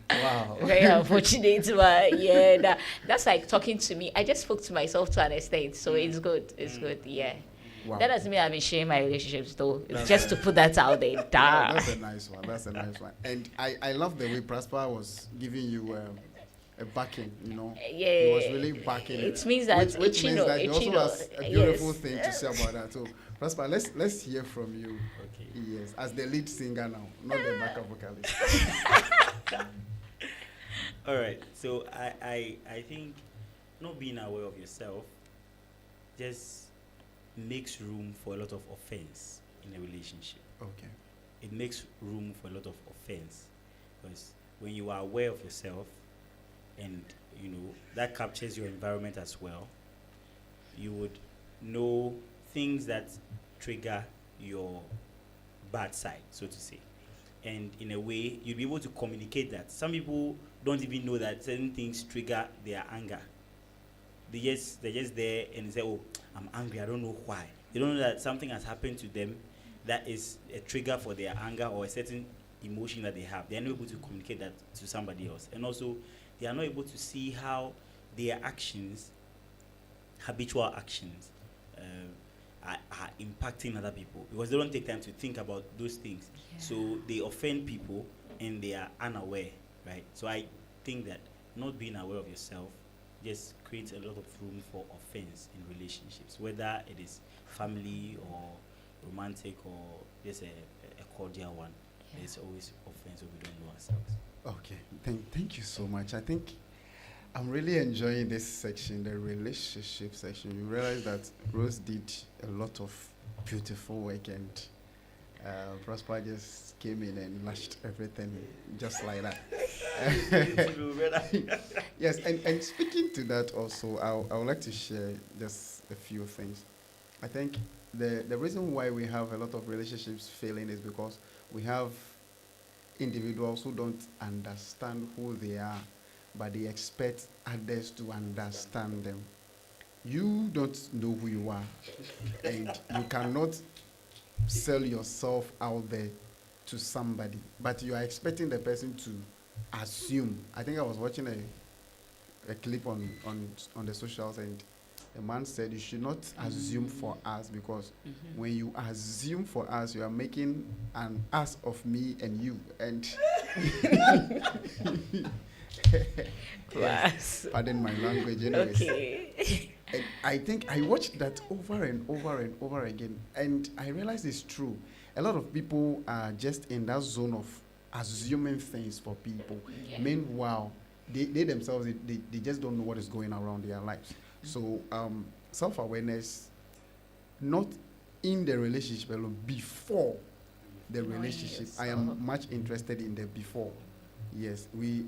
[SPEAKER 2] Wow.
[SPEAKER 4] Very unfortunate, but yeah, that's like talking to me. I just spoke to myself to an extent, so it's good. It's good. Yeah.
[SPEAKER 2] Wow.
[SPEAKER 4] That doesn't mean I've been sharing my relationships though. It's
[SPEAKER 2] That's
[SPEAKER 4] just to put that out there.
[SPEAKER 2] Yeah,
[SPEAKER 4] Duh.
[SPEAKER 2] that's a nice one. That's a nice one. And I love the way Prosper was giving you a backing. You know,
[SPEAKER 4] Yeah.
[SPEAKER 2] he was really backing it.
[SPEAKER 4] It means that
[SPEAKER 2] Which means that he also
[SPEAKER 4] Ichino,
[SPEAKER 2] has a beautiful
[SPEAKER 4] yes.
[SPEAKER 2] thing to say about that. So Prosper, let's hear from you.
[SPEAKER 3] Okay.
[SPEAKER 2] Yes, as the lead singer now, not the backup vocalist.
[SPEAKER 3] All right. So I think not being aware of yourself just makes room for a lot of offense in a relationship.
[SPEAKER 2] Okay.
[SPEAKER 3] It makes room for a lot of offense because when you are aware of yourself and you know that captures your environment as well, you would know things that trigger your bad side, so to say. and in a way you'll be able to communicate that. Some people don't even know that certain things trigger their anger. They're just there and they say, "Oh, I'm angry. I don't know why." They don't know that something has happened to them that is a trigger for their anger or a certain emotion that they have. They are not able to communicate that to somebody else, and also they are not able to see how their actions, habitual actions, are impacting other people because they don't take time to think about those things. So they offend people and they are unaware, right? So I think that not being aware of yourself just creates a lot of room for offense in relationships, whether it is family or romantic or just a cordial one. There's always offense when we don't know ourselves.
[SPEAKER 2] Okay, thank you so much. I think I'm really enjoying this section, the relationship section. You realize that Rose did a lot of beautiful work, and Prosper just came in and lashed everything just like that. Yes, and speaking to that also, I would like to share just a few things. I think the reason why we have a lot of relationships failing is because we have individuals who don't understand who they are, but they expect others to understand them. You don't know who you are, and you cannot sell yourself out there to somebody, but you are expecting the person to assume. I think I was watching a clip on the socials, and a man said you should not assume for us, because when you assume for us, you are making an ass of me and you. And
[SPEAKER 4] Class.
[SPEAKER 2] pardon my language, anyways.
[SPEAKER 4] Okay.
[SPEAKER 2] And I think I watched that over and over and over again, and I realized it's true. A lot of people are just in that zone of assuming things for people.
[SPEAKER 4] Yeah.
[SPEAKER 2] Meanwhile, they themselves, they just don't know what is going around their lives. So self-awareness, not in the relationship alone, before the
[SPEAKER 4] Knowing
[SPEAKER 2] relationship. I
[SPEAKER 4] yourself.
[SPEAKER 2] am much interested in the before. Yes, we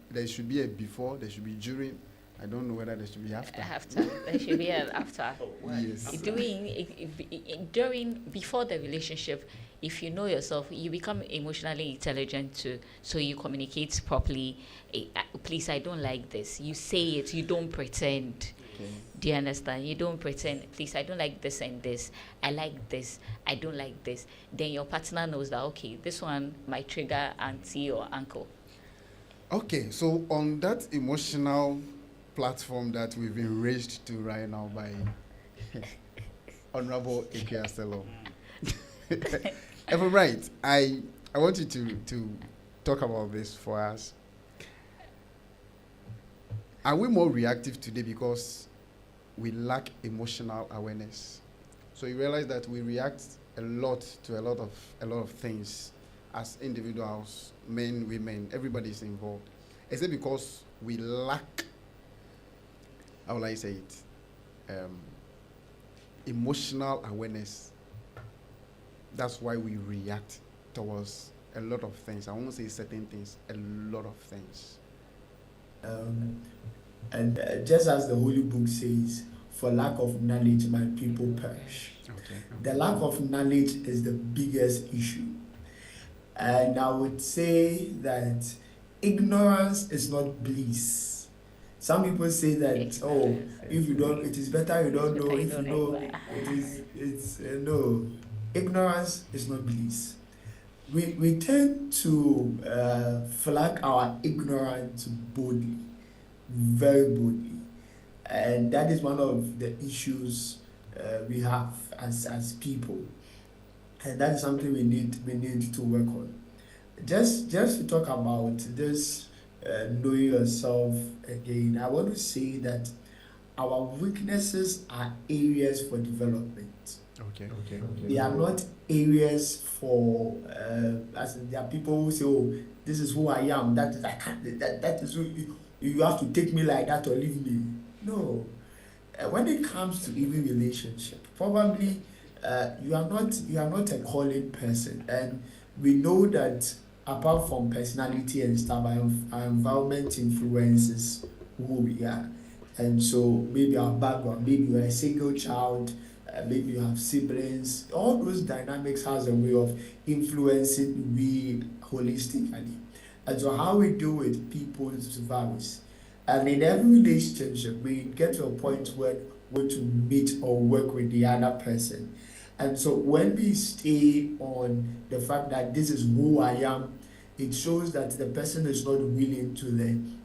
[SPEAKER 2] there should be a before, there should be during. I don't know whether there should be after.
[SPEAKER 4] After. There should be an after.
[SPEAKER 2] Yes.
[SPEAKER 4] During before the relationship, if you know yourself, you become emotionally intelligent too, so you communicate properly. Please, I don't like this. You say it, you don't pretend.
[SPEAKER 2] Okay.
[SPEAKER 4] Do you understand? You don't pretend. Please, I don't like this and this. I like this. I don't like this. Then your partner knows that, okay, this one might trigger auntie or uncle.
[SPEAKER 2] Okay, so on that emotional platform that we've been raised to right now by Honorable Ikeaselo. If I'm right, I want you to talk about this for us. Are we more reactive today because we lack emotional awareness? So you realize that we react a lot to a lot of things as individuals, men, women, everybody's involved. Is it because we lack, how will I say it, emotional awareness? That's why we react towards a lot of things. I won't say certain things, a lot of things.
[SPEAKER 1] And just as the Holy Book says, for lack of knowledge, my people perish.
[SPEAKER 2] Okay.
[SPEAKER 1] The lack of knowledge is the biggest issue. And I would say that ignorance is not bliss. Some people say that, oh, if you don't, it is better you don't know. If you know, it's no. Ignorance is not bliss. We tend to flag our ignorance boldly, very boldly, and that is one of the issues we have as people, and that is something we need to work on. Just to talk about this knowing yourself again, I want to say that our weaknesses are areas for development.
[SPEAKER 2] Okay.
[SPEAKER 1] They are not areas for as there are people who say, oh, this is who I am, that is I can't, that is who you have to take me like that or leave me. No. When it comes to even relationship, probably you are not a calling person, and we know that apart from personality and stuff, our environment influences who we are. And so maybe our background, maybe you're a single child, maybe you have siblings. All those dynamics has a way of influencing we holistically. And so how we deal with people varies. And in every relationship, we get to a point where we to meet or work with the other person. And so when we stay on the fact that this is who I am, it shows that the person is not willing to learn.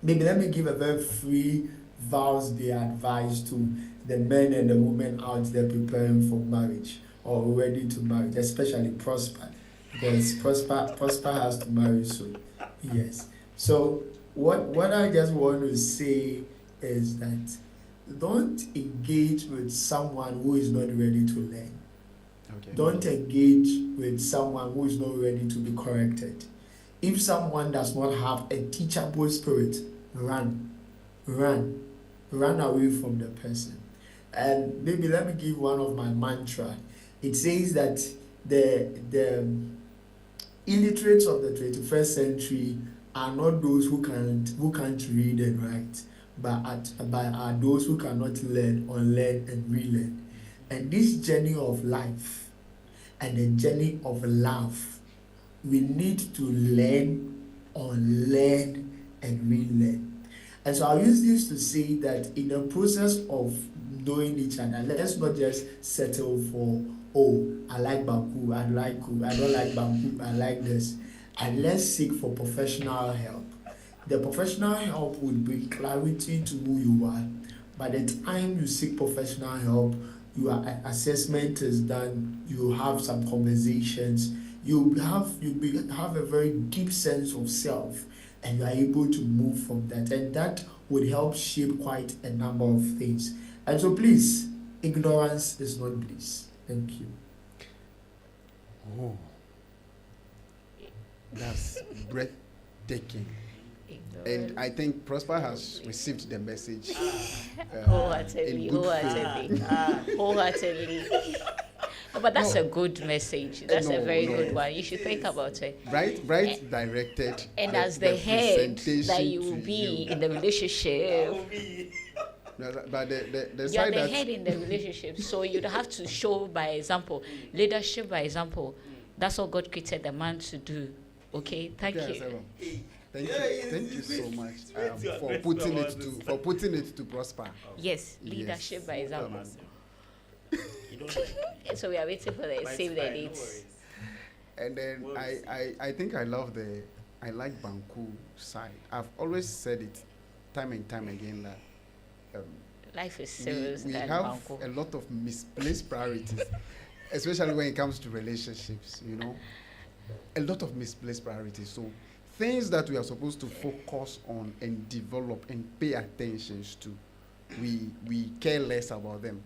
[SPEAKER 1] Maybe let me give a very free vows day advice to the men and the women out there preparing for marriage or ready to marry, especially Prosper, because Prosper has to marry soon. Yes. So what I just want to say is that don't engage with someone who is not ready to learn.
[SPEAKER 2] Okay.
[SPEAKER 1] Don't engage with someone who is not ready to be corrected. If someone does not have a teachable spirit, run, run, run away from the person. And maybe let me give one of my mantra. It says that the illiterates of the 21st century are not those who can't read and write, but are those who cannot learn, unlearn, and relearn. And this journey of life and the journey of love, we need to learn, unlearn, and relearn. And so I'll use this to say that in the process of knowing each other, let's not just settle for, oh, I like Banku, I don't like Banku, I like this. And let's seek for professional help. The professional help would bring clarity to who you are. By the time you seek professional help, your assessment is done, you have some conversations, you have a very deep sense of self, and you are able to move from that, and that would help shape quite a number of things. And so please, ignorance is not bliss. Thank you.
[SPEAKER 2] Oh, that's breathtaking. And I think Prosper has received the message
[SPEAKER 4] Wholeheartedly,
[SPEAKER 2] in good
[SPEAKER 4] wholeheartedly,
[SPEAKER 2] faith.
[SPEAKER 4] wholeheartedly. No, but that's
[SPEAKER 2] No.
[SPEAKER 4] a good message. That's a very
[SPEAKER 2] No.
[SPEAKER 4] good one. You should think about it.
[SPEAKER 2] Bright directed.
[SPEAKER 4] And as the head that
[SPEAKER 2] presentation
[SPEAKER 4] you will
[SPEAKER 2] to
[SPEAKER 4] be
[SPEAKER 2] you.
[SPEAKER 4] in the relationship,
[SPEAKER 2] No, but the
[SPEAKER 4] you are
[SPEAKER 2] side
[SPEAKER 4] the
[SPEAKER 2] that
[SPEAKER 4] head in the relationship, so you'd have to show by example, leadership by example. That's what God created the man to do. Okay, thank
[SPEAKER 2] Okay,
[SPEAKER 4] you.
[SPEAKER 2] Seven. Thank
[SPEAKER 3] Yeah,
[SPEAKER 2] you, thank you so much
[SPEAKER 3] your
[SPEAKER 2] for
[SPEAKER 3] best
[SPEAKER 2] putting
[SPEAKER 3] one
[SPEAKER 2] it
[SPEAKER 3] on
[SPEAKER 2] to
[SPEAKER 3] this.
[SPEAKER 2] for putting it to prosper.
[SPEAKER 4] Yes,
[SPEAKER 2] Yes.
[SPEAKER 4] leadership by example.
[SPEAKER 3] You don't like
[SPEAKER 4] So we are waiting for the
[SPEAKER 3] but it's
[SPEAKER 4] save the
[SPEAKER 3] fine, no
[SPEAKER 4] dates.
[SPEAKER 3] worries.
[SPEAKER 2] And then
[SPEAKER 3] Well,
[SPEAKER 2] I think I like Banku side. I've always said it time and time again that
[SPEAKER 4] Life is serious
[SPEAKER 2] we
[SPEAKER 4] than
[SPEAKER 2] have
[SPEAKER 4] Banco.
[SPEAKER 2] a lot of misplaced priorities, especially when it comes to relationships, a lot of misplaced priorities. So things that we are supposed to focus on and develop and pay attention to, we care less about them.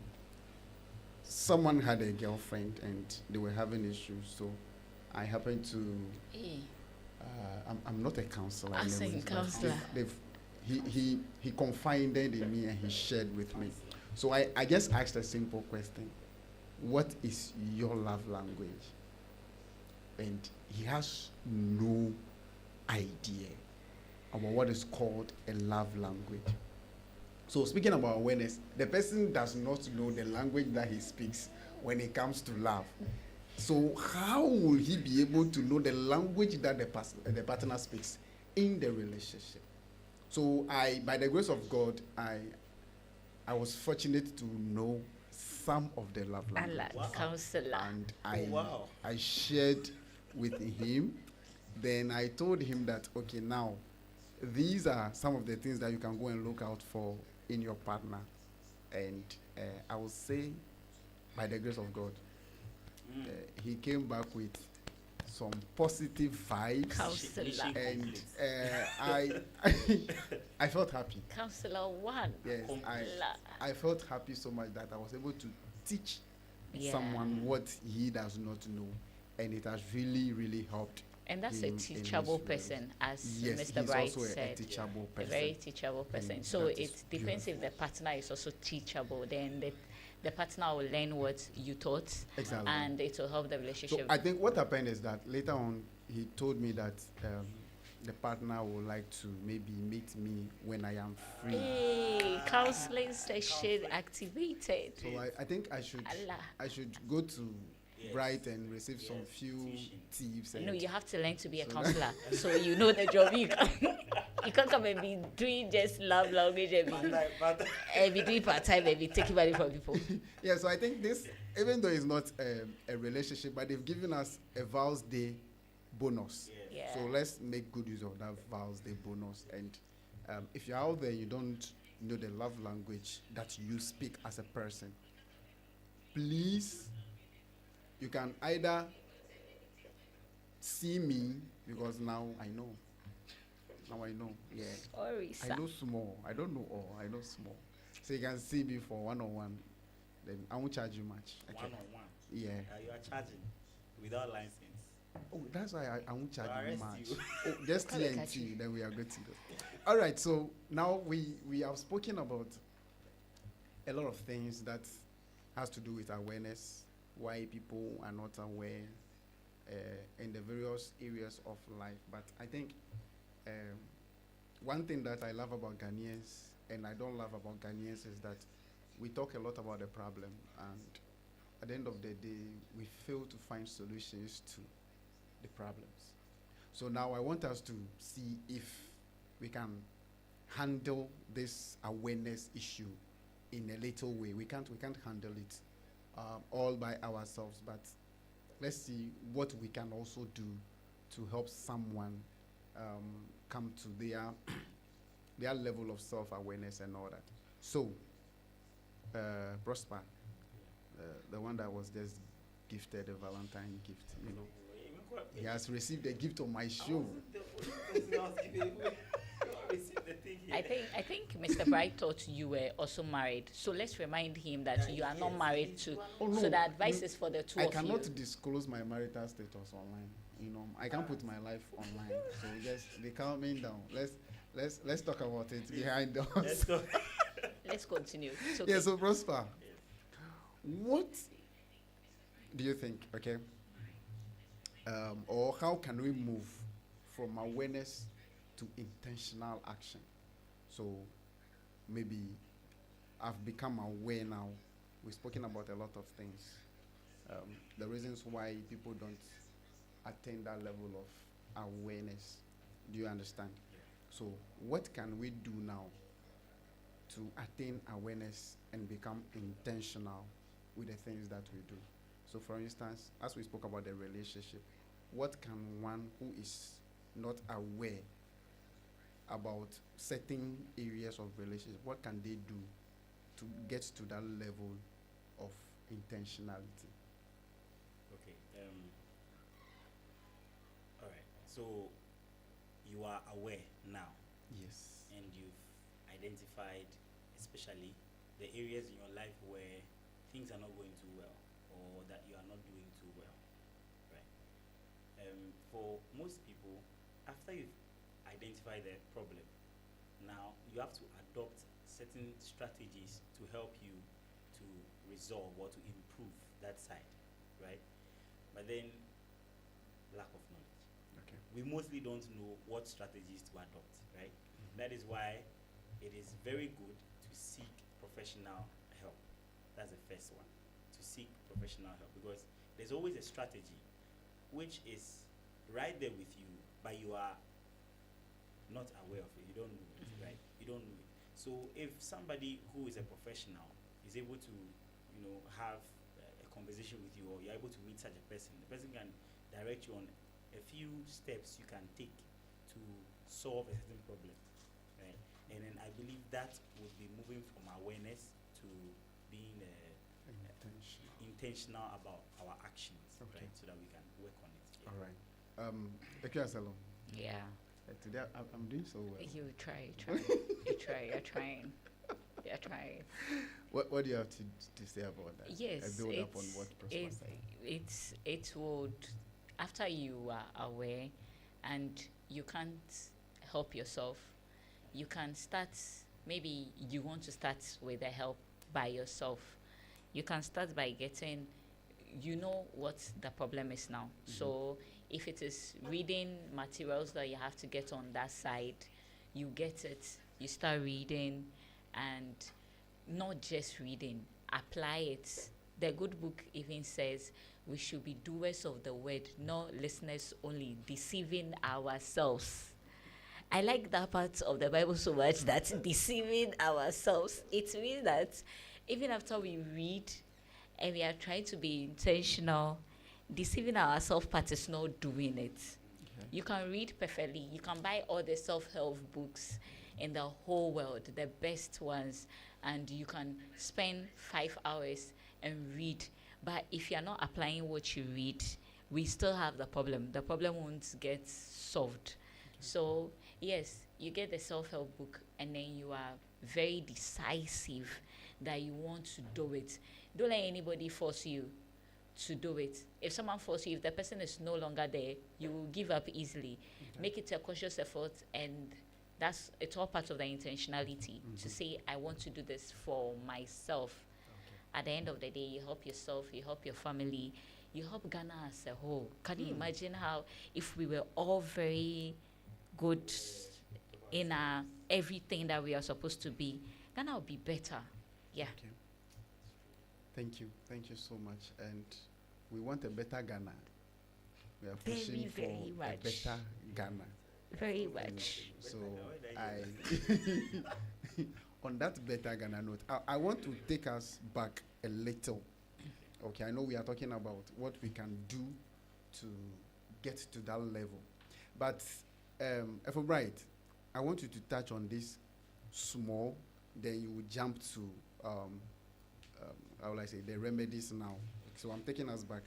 [SPEAKER 2] Someone had a girlfriend and they were having issues, so I happened to
[SPEAKER 4] Eh,
[SPEAKER 2] I'm not a counselor.
[SPEAKER 4] As a
[SPEAKER 2] anyways, but
[SPEAKER 4] counselor.
[SPEAKER 2] he confided in me and he shared with me. So I just asked a simple question: what is your love language? And he has no idea about what is called a love language. So speaking about awareness, the person does not know the language that he speaks when it comes to love. So how will he be able to know the language that the partner speaks in the relationship? So by the grace of God, I was fortunate to know some of the love language,
[SPEAKER 4] Allah,
[SPEAKER 3] Wow.
[SPEAKER 4] counselor.
[SPEAKER 2] and
[SPEAKER 3] Wow.
[SPEAKER 2] I shared with him. Then I told him that, okay, now these are some of the things that you can go and look out for in your partner. And I will say, by the grace of God, he came back with some positive vibes.
[SPEAKER 4] Counselor.
[SPEAKER 2] And I felt happy.
[SPEAKER 4] Counselor one.
[SPEAKER 2] Yes,
[SPEAKER 4] Counselor.
[SPEAKER 2] I felt happy so much that I was able to teach
[SPEAKER 4] Yeah.
[SPEAKER 2] someone what he does not know. And it has really, really helped.
[SPEAKER 4] And that's
[SPEAKER 2] him
[SPEAKER 4] a
[SPEAKER 2] in
[SPEAKER 4] teachable
[SPEAKER 2] his
[SPEAKER 4] person, as
[SPEAKER 2] Yes,
[SPEAKER 4] Mr.
[SPEAKER 2] he's
[SPEAKER 4] Bright
[SPEAKER 2] also a
[SPEAKER 4] said.
[SPEAKER 2] teachable
[SPEAKER 4] A
[SPEAKER 2] person.
[SPEAKER 4] very teachable person.
[SPEAKER 2] And
[SPEAKER 4] So
[SPEAKER 2] that
[SPEAKER 4] it
[SPEAKER 2] is
[SPEAKER 4] depends if the partner is also teachable. Then the partner will learn what you taught,
[SPEAKER 2] Exactly.
[SPEAKER 4] and it will help the
[SPEAKER 2] So
[SPEAKER 4] relationship.
[SPEAKER 2] I think what happened is that later on he told me that the partner would like to maybe meet me when I am free.
[SPEAKER 4] Hey, counseling session activated.
[SPEAKER 2] So I think
[SPEAKER 4] Allah.
[SPEAKER 2] I should go to
[SPEAKER 3] Yes.
[SPEAKER 2] Bright and receive some
[SPEAKER 3] Yes,
[SPEAKER 2] few
[SPEAKER 3] tuition.
[SPEAKER 2] tips.
[SPEAKER 4] No,
[SPEAKER 2] And
[SPEAKER 4] you have to learn to be a
[SPEAKER 2] So-
[SPEAKER 4] counselor, so you know the job. You can't come and be doing just love language and be doing part time and be taking money from people.
[SPEAKER 2] yeah, so I think this, even though it's not a relationship, but they've given us a Vows Day bonus.
[SPEAKER 3] Yes.
[SPEAKER 4] Yeah.
[SPEAKER 2] So let's make good use of that Vows Day bonus. And if you're out there, you don't know the love language that you speak as a person, please, you can either see me, because now I know. Now I know. Yeah.
[SPEAKER 4] Sorry,
[SPEAKER 2] I
[SPEAKER 4] sir.
[SPEAKER 2] know small. I don't know all. I know small. So you can see me for one-on-one. Then I won't charge you much. Okay.
[SPEAKER 3] One-on-one.
[SPEAKER 2] Yeah.
[SPEAKER 3] You are charging without license.
[SPEAKER 2] Oh, that's why I won't charge you
[SPEAKER 3] arrest
[SPEAKER 2] much.
[SPEAKER 3] you.
[SPEAKER 2] Oh, just
[SPEAKER 4] Come and catch
[SPEAKER 2] TNT,
[SPEAKER 4] you.
[SPEAKER 2] then we are good to go. All right, so now we have spoken about a lot of things that has to do with awareness, why people are not aware in the various areas of life. But I think one thing that I love about Ghanaians and I don't love about Ghanaians is that we talk a lot about the problem, and at the end of the day, we fail to find solutions to the problems. So now I want us to see if we can handle this awareness issue in a little way. We can't handle it all by ourselves, but let's see what we can also do to help someone come to their level of self-awareness and all that. So, Prosper, the one that was just gifted a Valentine gift, you know, he has received a gift on my show.
[SPEAKER 4] I think Mr. Bright thought you were also married. So let's remind him that you are not married to.
[SPEAKER 2] Oh, no.
[SPEAKER 4] So the advice is for the two
[SPEAKER 2] I
[SPEAKER 4] of you.
[SPEAKER 2] cannot disclose my marital status online. You know, I can't put my life online. So just be calming down. Let's talk about it behind
[SPEAKER 3] Let's
[SPEAKER 2] us.
[SPEAKER 3] go.
[SPEAKER 4] Let's continue. It's okay.
[SPEAKER 2] Yeah. So Prosper, what do you think? Okay. Or how can we move from awareness to intentional action? So maybe I've become aware now. We've spoken about a lot of things. The reasons why people don't attain that level of awareness. Do you understand? So what can we do now to attain awareness and become intentional with the things that we do? So for instance, as we spoke about the relationship, what can one who is not aware about certain areas of relationship, what can they do to get to that level of intentionality?
[SPEAKER 3] Okay. All right. So you are aware now,
[SPEAKER 2] Yes.
[SPEAKER 3] and you've identified, especially the areas in your life where things are not going too well, or that you are not doing too well, right? For most people, after you've identified the problem, now you have to adopt certain strategies to help you to resolve or to improve that side, right? But then, lack of knowledge.
[SPEAKER 2] Okay.
[SPEAKER 3] We mostly don't know what strategies to adopt, right? That is why it is very good to seek professional help. That's the first one, to seek professional help, because there's always a strategy which is right there with you, but you are not aware of it. You don't know it, right? You don't know it. So if somebody who is a professional is able to, have a conversation with you, or you're able to meet such a person, the person can direct you on a few steps you can take to solve a certain problem, right? And then I believe that would be moving from awareness to being intentional about our actions,
[SPEAKER 2] Okay.
[SPEAKER 3] right? So that we can work on it. Yeah.
[SPEAKER 2] All right. Ekwe
[SPEAKER 4] Yeah.
[SPEAKER 2] today I'm doing so well.
[SPEAKER 4] You try. You're trying. You're trying.
[SPEAKER 2] What do you have to say about that?
[SPEAKER 4] Yes,
[SPEAKER 2] Build up on what Prosper
[SPEAKER 4] it's,
[SPEAKER 2] said.
[SPEAKER 4] it would, after you are aware and you can't help yourself, you can start, maybe you want to start with the help by yourself. You can start by getting, you know what the problem is now. So If it is reading materials that you have to get on that side, you get it, you start reading, and not just reading, apply it. The good book even says we should be doers of the word, not listeners only, deceiving ourselves. I like that part of the Bible so much, that deceiving ourselves. It means that even after we read and we are trying to be intentional, deceiving ourselves part is not doing it.
[SPEAKER 2] Okay.
[SPEAKER 4] You can read perfectly. You can buy all the self-help books in the whole world, the best ones, and you can spend 5 hours and read. But if you're not applying what you read, we still have the problem. The problem won't get solved. So, yes, you get the self-help book and then you are very decisive that you want to do it. Don't let anybody force you to do it. If someone forces you, if the person is no longer there, you will give up easily.
[SPEAKER 2] Okay.
[SPEAKER 4] Make it a conscious effort, and that's it's all part of the intentionality to
[SPEAKER 2] Mhm.
[SPEAKER 4] say, I want to do this for myself.
[SPEAKER 2] Okay.
[SPEAKER 4] At the end of the day, you help yourself, you help your family, you help Ghana as a whole. Can you imagine how if we were all very good in everything that we are supposed to be, Ghana would be better. Yeah.
[SPEAKER 2] Okay. Thank you. Thank you so much. And we want a better Ghana. We are
[SPEAKER 4] Very,
[SPEAKER 2] pushing for
[SPEAKER 4] very
[SPEAKER 2] a
[SPEAKER 4] much.
[SPEAKER 2] better Ghana.
[SPEAKER 4] Very
[SPEAKER 2] And
[SPEAKER 4] much.
[SPEAKER 2] so I, on that better Ghana note, I want to take us back a little. Okay, I know we are talking about what we can do to get to that level, but for Bright, I want you to touch on this small, then you will jump to how will I say, the remedies now. So I'm taking us back.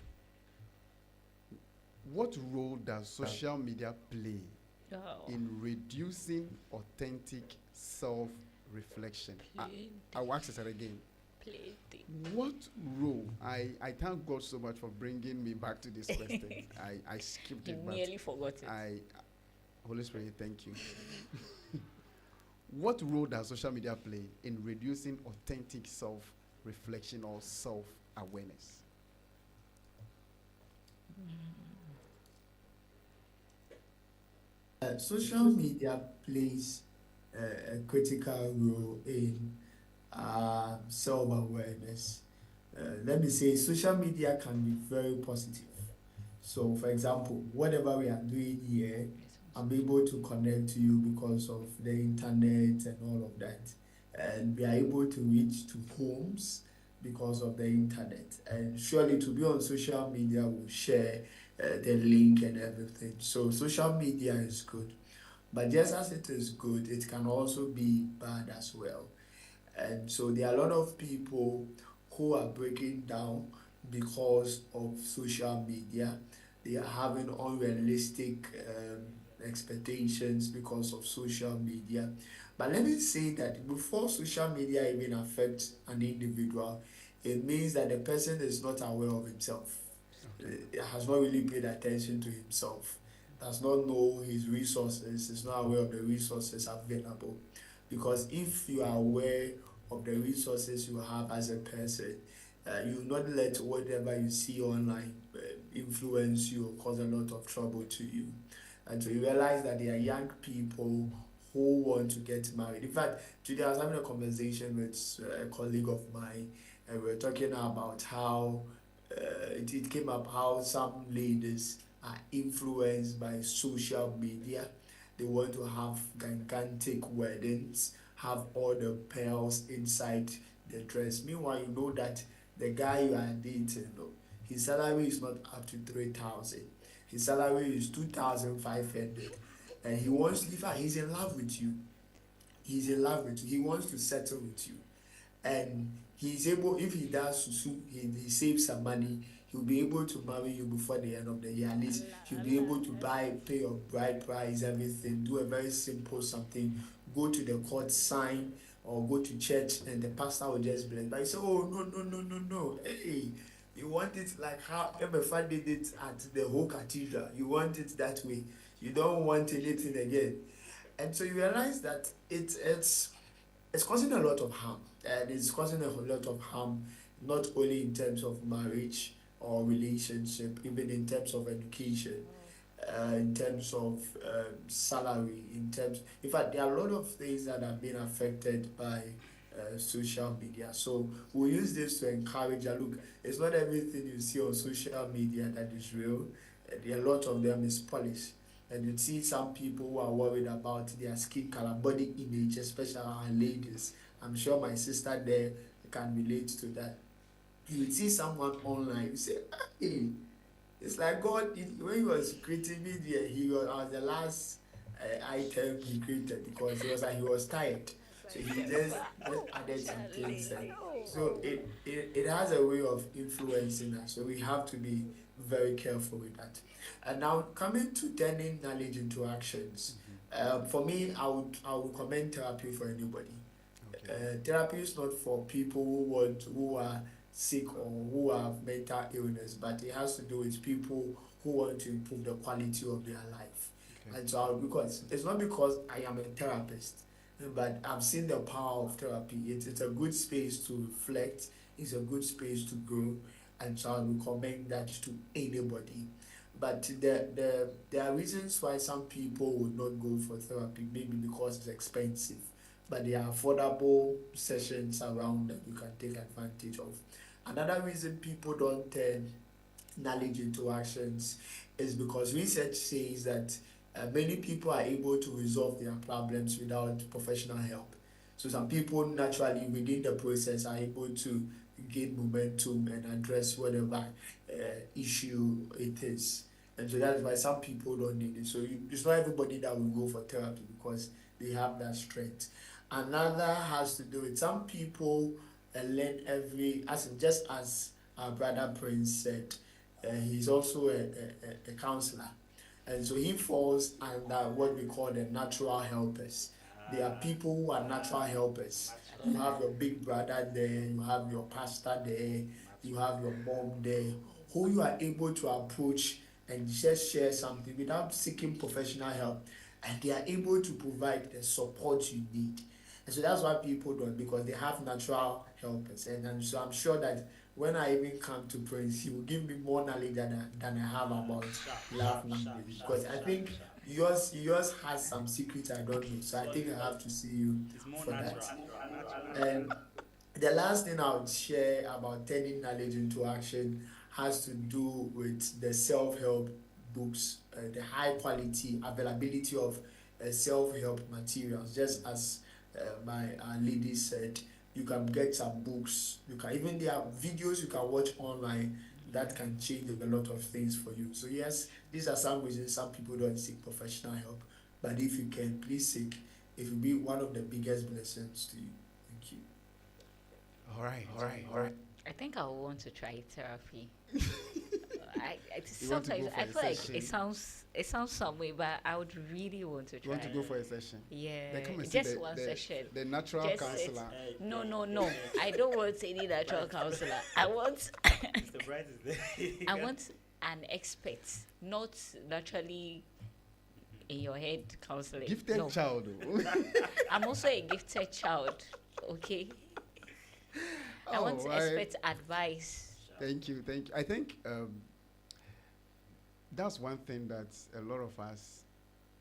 [SPEAKER 2] What role does social media play
[SPEAKER 4] Oh.
[SPEAKER 2] in reducing authentic self-reflection? I'll ask it again.
[SPEAKER 4] Plenty.
[SPEAKER 2] What role? I thank God so much for bringing me back to this question. I skipped
[SPEAKER 4] You
[SPEAKER 2] it, but
[SPEAKER 4] nearly forgot it.
[SPEAKER 2] Holy Spirit, thank you. What role does social media play in reducing authentic self-reflection or self-awareness?
[SPEAKER 1] Social media plays a critical role in self-awareness. Let me say, social media can be very positive. So, for example, whatever we are doing here, I'm able to connect to you because of the internet and all of that. And we are able to reach to homes because of the internet. And surely to be on social media will share the link and everything. So social media is good. But just as it is good, it can also be bad as well. And so there are a lot of people who are breaking down because of social media. They are having unrealistic expectations because of social media. But let me say that before social media even affects an individual, it means that the person is not aware of himself, has not really paid attention to himself, does not know his resources, is not aware of the resources available. Because if you are aware of the resources you have as a person, you will not let whatever you see online influence you or cause a lot of trouble to you. And so you realize that there are young people who want to get married. In fact, today I was having a conversation with a colleague of mine, and we were talking about how it came up how some ladies are influenced by social media. They want to have gigantic weddings, have all the pearls inside the dress. Meanwhile, you know that the guy you are dating, no, his salary is not up to 3,000. His salary is 2,500, and he wants. In fact, he's in love with you. He's in love with you. He wants to settle with you, and he's able, if he does susu, he saves some money, he'll be able to marry you before the end of the year. At least he'll be able to pay your bride price, everything, do a very simple something, go to the court, sign, or go to church, and the pastor will just bless. But he say, oh, no, no, no, no, no, hey, you want it like how MFA did it at the whole cathedral. You want it that way. You don't want anything again. And so you realize that it's causing a lot of harm, and it's causing a whole lot of harm, not only in terms of marriage or relationship, even in terms of education. in terms of salary, in terms, in fact, there are a lot of things that have been affected by social media. So we'll use this to encourage. Look, it's not everything you see on social media that is real. A lot of them is polished. And you see some people who are worried about their skin color, body image, especially our ladies. I'm sure my sister there can relate to that. You see someone online, you say, hey, it's like God, when he was creating me there, I was the last item he created because he was tired. So he just added some things. And so it has a way of influencing us. So we have to be very careful with that. And now coming to turning knowledge into actions. For me, I would recommend therapy for anybody.
[SPEAKER 2] Okay.
[SPEAKER 1] Therapy is not for people who are sick or who have mental illness, but it has to do with people who want to improve the quality of their life.
[SPEAKER 2] Okay.
[SPEAKER 1] And so, because it's not because I am a therapist, but I've seen the power of therapy. It's a good space to reflect. It's a good space to grow, and so I recommend that to anybody. But there are reasons why some people would not go for therapy, maybe because it's expensive, but there are affordable sessions around that you can take advantage of. Another reason people don't turn knowledge into actions is because research says that many people are able to resolve their problems without professional help. So some people naturally within the process are able to gain momentum and address whatever issue it is. And so that's why some people don't need it. So it's not everybody that will go for therapy because they have that strength. Another has to do with some people learn just as our brother Prince said, he's also a counselor. And so he falls under what we call the natural helpers. There are people who are natural helpers. You have your big brother there, you have your pastor there, you have your mom there, who you are able to approach and just share something without seeking professional help. And they are able to provide the support you need. And so that's why people don't, because they have natural helpers. And so I'm sure that when I even come to Prince, he will give me more knowledge than I have about love language. Because I think yours has some secrets I don't know. So I think I have to see you
[SPEAKER 3] It's more
[SPEAKER 1] for that.
[SPEAKER 3] natural.
[SPEAKER 1] And the last thing I would share about turning knowledge into action has to do with the self-help books, the high quality availability of self-help materials. Just as my lady said, you can get some books. You can even there are videos you can watch online that can change a lot of things for you. So yes, these are some reasons some people don't seek professional help. But if you can, please seek. It will be one of the biggest blessings to you. Thank you.
[SPEAKER 2] All right, all right, all right.
[SPEAKER 4] I think I want to try therapy.
[SPEAKER 2] You want to
[SPEAKER 4] Sometimes
[SPEAKER 2] go for
[SPEAKER 4] I
[SPEAKER 2] a
[SPEAKER 4] feel like
[SPEAKER 2] session?
[SPEAKER 4] it sounds some way, but I would really want to
[SPEAKER 2] You
[SPEAKER 4] try.
[SPEAKER 2] want to go for a session?
[SPEAKER 4] Yeah,
[SPEAKER 2] Then come and see
[SPEAKER 4] just one session.
[SPEAKER 2] the natural
[SPEAKER 4] Just
[SPEAKER 2] counselor.
[SPEAKER 4] No. I don't want any natural counselor. I want
[SPEAKER 3] Mr. Bright is there.
[SPEAKER 4] I want an expert, not naturally in your head counseling.
[SPEAKER 2] Gifted
[SPEAKER 4] No,
[SPEAKER 2] child. Oh.
[SPEAKER 4] I'm also a gifted child. Okay, I want
[SPEAKER 2] All right.
[SPEAKER 4] expert advice.
[SPEAKER 2] Thank you, thank you. I think that's one thing that a lot of us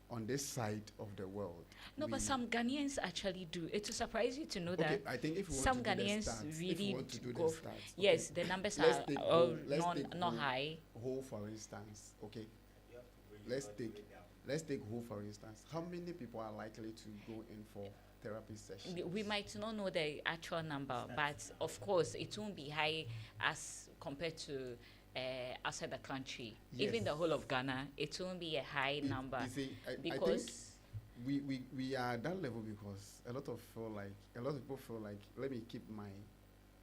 [SPEAKER 2] on this side of the world.
[SPEAKER 4] No, but some Ghanaians actually do. It will surprise you to know
[SPEAKER 2] Okay,
[SPEAKER 4] that
[SPEAKER 2] I think if we want
[SPEAKER 4] some
[SPEAKER 2] to do the
[SPEAKER 4] Ghanaians
[SPEAKER 2] stats, if we
[SPEAKER 4] really
[SPEAKER 2] want to do
[SPEAKER 4] go.
[SPEAKER 2] the stats,
[SPEAKER 4] Yes, the numbers
[SPEAKER 2] Let's
[SPEAKER 4] are
[SPEAKER 2] take whole- let's
[SPEAKER 4] not
[SPEAKER 2] take
[SPEAKER 4] not
[SPEAKER 2] whole.
[SPEAKER 4] high.
[SPEAKER 2] Who, for instance, okay, let's take who, for instance. How many people are likely to go in for therapy sessions?
[SPEAKER 4] We might not know the actual number, but of course it won't be high as compared to outside the country. Even
[SPEAKER 2] Yes.
[SPEAKER 4] the whole of Ghana, it won't be a high number
[SPEAKER 2] You see, I think
[SPEAKER 4] because
[SPEAKER 2] we are at that level because a lot of people feel like, let me keep my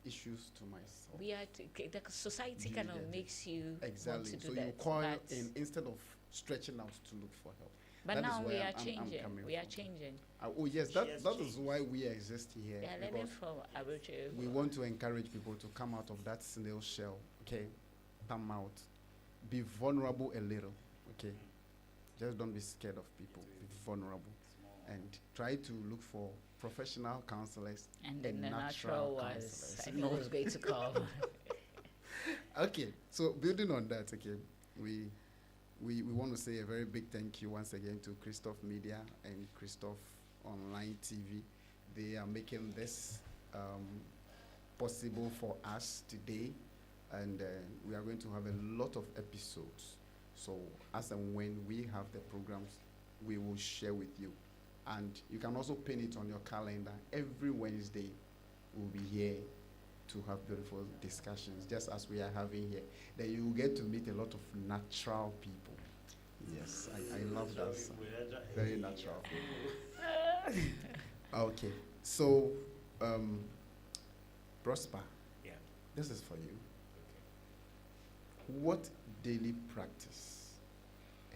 [SPEAKER 2] issues to myself.
[SPEAKER 4] the society
[SPEAKER 2] Do you
[SPEAKER 4] kind
[SPEAKER 2] get
[SPEAKER 4] of
[SPEAKER 2] it?
[SPEAKER 4] makes you
[SPEAKER 2] Exactly.
[SPEAKER 4] want to do
[SPEAKER 2] So
[SPEAKER 4] that.
[SPEAKER 2] you call
[SPEAKER 4] but
[SPEAKER 2] in instead of stretching out to look for help.
[SPEAKER 4] but
[SPEAKER 2] That is
[SPEAKER 4] now we
[SPEAKER 2] where
[SPEAKER 4] are
[SPEAKER 2] I'm
[SPEAKER 4] changing.
[SPEAKER 2] coming
[SPEAKER 4] We are
[SPEAKER 2] from.
[SPEAKER 4] changing.
[SPEAKER 2] Oh yes,
[SPEAKER 3] She
[SPEAKER 2] that
[SPEAKER 3] has
[SPEAKER 2] is
[SPEAKER 3] changed.
[SPEAKER 2] why we exist here.
[SPEAKER 4] They are learning
[SPEAKER 2] Because
[SPEAKER 4] from Abuja.
[SPEAKER 2] we want to encourage people to come out of that snail shell. Okay, come out, be vulnerable a little. Okay, just don't be scared of people. Be vulnerable, and try to look for professional counselors
[SPEAKER 4] And then
[SPEAKER 2] and
[SPEAKER 4] the natural was,
[SPEAKER 2] counselors.
[SPEAKER 4] I know who's going to come.
[SPEAKER 2] Okay, so building on that, okay, we we want to say a very big thank you once again to Christoph Media and Christoph Online TV. They are making this possible for us today, and we are going to have a lot of episodes. So as and when we have the programs, we will share with you. And you can also pin it on your calendar. Every Wednesday, we'll be here to have beautiful discussions, just as we are having here. Then you will get to meet a lot of natural people. Yes, I love that. Very natural people. Okay, so Prosper,
[SPEAKER 3] Yeah.
[SPEAKER 2] this is for you.
[SPEAKER 3] Okay.
[SPEAKER 2] What daily practice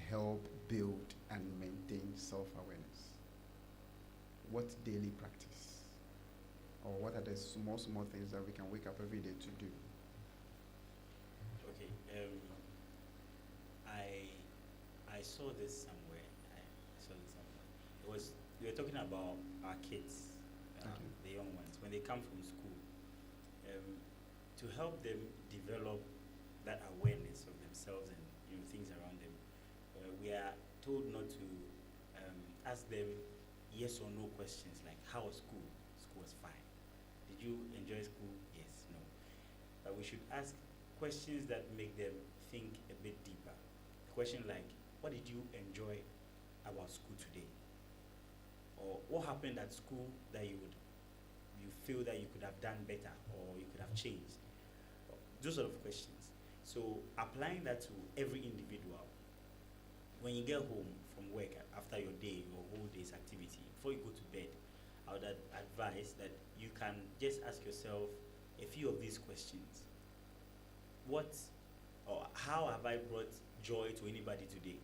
[SPEAKER 2] help build and maintain self-awareness? What daily practice? Or what are the small things that we can wake up every day to do?
[SPEAKER 3] Okay. I saw this somewhere. I saw this somewhere. It was we were talking about our kids,
[SPEAKER 2] Okay.
[SPEAKER 3] the young ones, when they come from school, to help them develop that awareness of themselves and things around them. We are told not to ask them yes or no questions like how was school? School was fine. Did you enjoy school? Yes, no. But we should ask questions that make them think a bit deeper. A question like, what did you enjoy about school today? Or what happened at school that you feel that you could have done better or you could have changed? Those sort of questions. So applying that to every individual. When you get home from work after your day, your whole day's activity, before you go to bed, I would advise that you can just ask yourself a few of these questions. What or how have I brought joy to anybody today?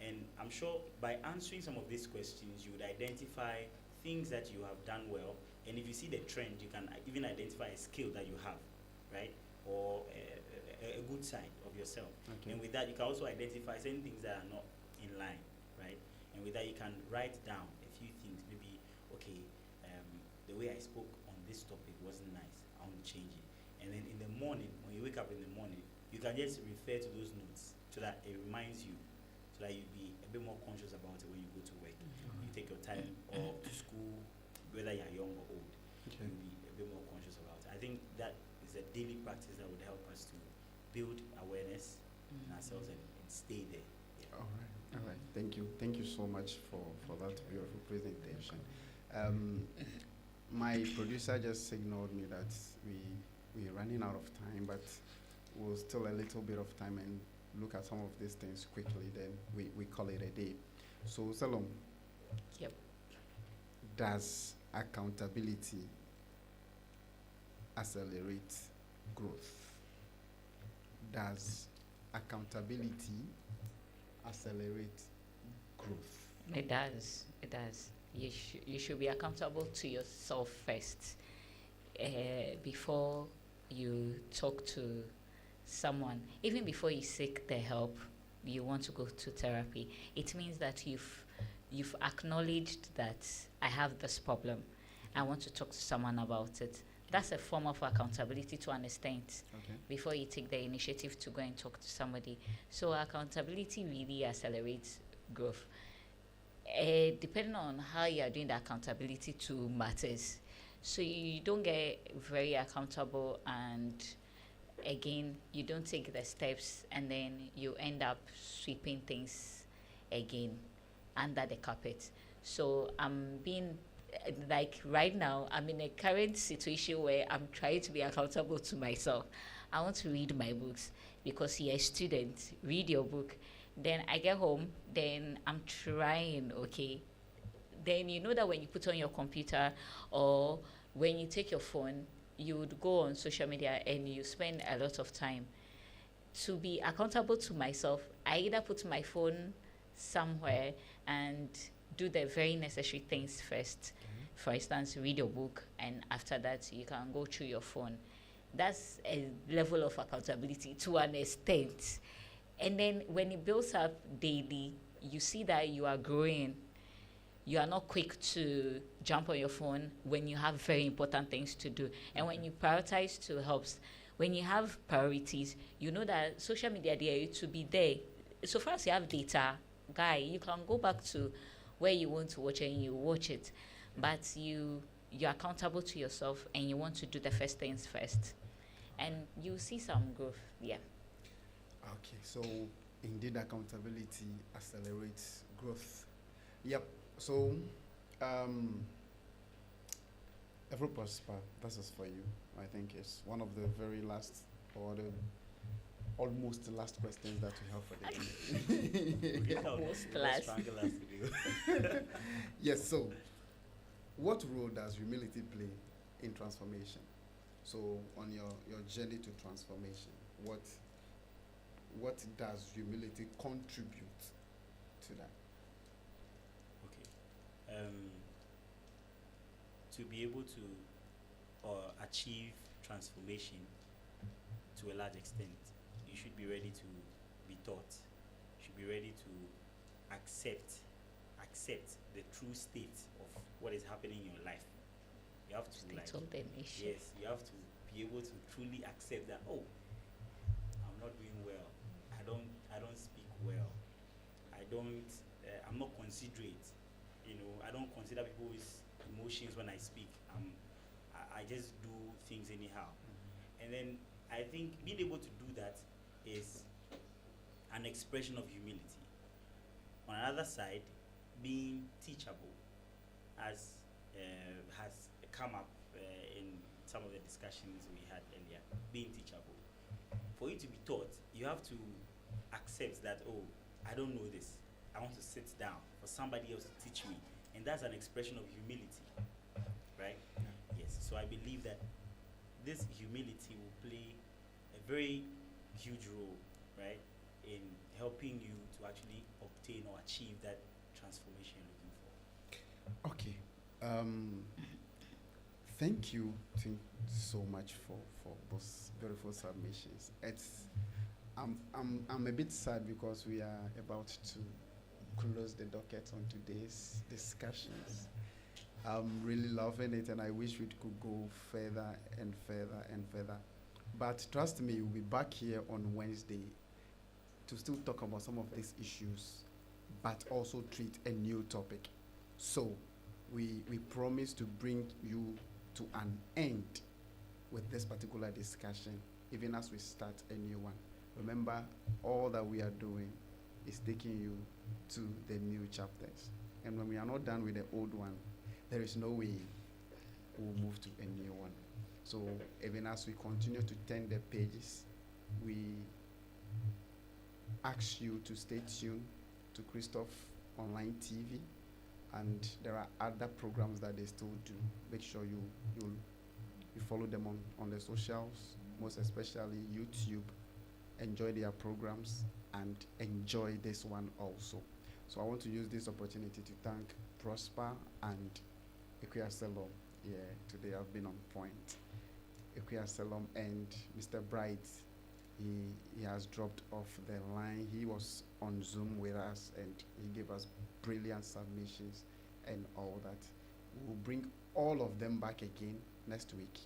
[SPEAKER 3] And I'm sure by answering some of these questions, you would identify things that you have done well. And if you see the trend, you can even identify a skill that you have, right? Or a good side of yourself.
[SPEAKER 2] Okay.
[SPEAKER 3] And with that, you can also identify certain things that are not in line, right? And with that, you can write down a few things. Maybe, okay, the way I spoke on this topic wasn't nice. I want to change it. And then in the morning, when you wake up in the morning, you can just refer to those notes so that it reminds you, so that you'll be a bit more conscious about it when you go to work. You take your time or to school, whether you're young or old,
[SPEAKER 2] Okay.
[SPEAKER 3] you'll be a bit more conscious about it. I think that is a daily practice that would help us to build awareness in ourselves and stay there. Yeah.
[SPEAKER 2] All right. Thank you so much for that beautiful presentation. My producer just signaled me that we're running out of time, but we'll still a little bit of time and look at some of these things quickly, then we call it a day. So Salom,
[SPEAKER 4] Yep.
[SPEAKER 2] does accountability accelerate growth? Does accountability accelerate growth?
[SPEAKER 4] It does. It does. You should be accountable to yourself first before you talk to someone. Even before you seek the help, you want to go to therapy. It means that you've acknowledged that I have this problem. I want to talk to someone about it. That's a form of accountability to an extent
[SPEAKER 2] Okay.
[SPEAKER 4] before you take the initiative to go and talk to somebody. So accountability really accelerates growth. Depending on how you are doing the accountability to matters. So you don't get very accountable, and again, you don't take the steps, and then you end up sweeping things again under the carpet. So I'm being like right now, I'm in a current situation where I'm trying to be accountable to myself. I want to read my books because you're a student. Read your book. Then I get home, then I'm trying, okay? Then you know that when you put on your computer or when you take your phone, you would go on social media and you spend a lot of time. To be accountable to myself, I either put my phone somewhere and do the very necessary things first. For instance, read your book, and after that, you can go through your phone. That's a level of accountability to an extent. And then when it builds up daily, you see that you are growing. You are not quick to jump on your phone when you have very important things to do. And when you prioritize to helps, when you have priorities, you know that social media there to be there. so far as you have data, guy, you can go back to where you want to watch and you watch it, but you're accountable to yourself and you want to do the first things first, and you see some growth. Yeah.
[SPEAKER 2] Okay, so indeed, accountability accelerates growth. Yep. So, um, every prosper. This is for you. I think it's one of the very last or the almost the last questions that we have for the day.
[SPEAKER 4] Almost last.
[SPEAKER 3] Strangle us to do.
[SPEAKER 2] Yes. So, what role does humility play in transformation? So, on your journey to transformation, what does humility contribute to that?
[SPEAKER 3] Okay. To be able to achieve transformation to a large extent, you should be ready to be taught. You should be ready to accept the true state of what is happening in your life. You have to
[SPEAKER 4] State of the nation.
[SPEAKER 3] yes, you have to be able to truly accept that, oh, I'm not doing well. I don't speak well. I'm not considerate. I don't consider people's emotions when I speak. I just do things anyhow. And then I think being able to do that is an expression of humility. On another side, being teachable, as has come up in some of the discussions we had earlier, being teachable. For you to be taught, you have to accept that, oh, I don't know this. I want to sit down for somebody else to teach me. And that's an expression of humility, right? Yes. So I believe that this humility will play a very huge role, right, in helping you to actually obtain or achieve that transformation you're looking for.
[SPEAKER 2] Okay. Thank you so much for those beautiful submissions. I'm a bit sad because we are about to close the docket on today's discussions. I'm really loving it, and I wish we could go further and further and further. But trust me, we'll be back here on Wednesday to still talk about some of these issues, but also treat a new topic. So we promise to bring you to an end with this particular discussion, even as we start a new one. Remember, all that we are doing is taking you to the new chapters. And when we are not done with the old one, there is no way we'll move to a new one. So even as we continue to turn the pages, we ask you to stay tuned to Christoph Online TV, and there are other programs that they still do. Make sure you follow them on the socials, most especially YouTube. Enjoy their programs and enjoy this one also. So I want to use this opportunity to thank Prosper and Ikuya Salom. Yeah, today I've been on point. Ikuya Salom and Mr. Bright, he has dropped off the line. He was on Zoom with us and he gave us brilliant submissions and all that. We'll bring all of them back again next week,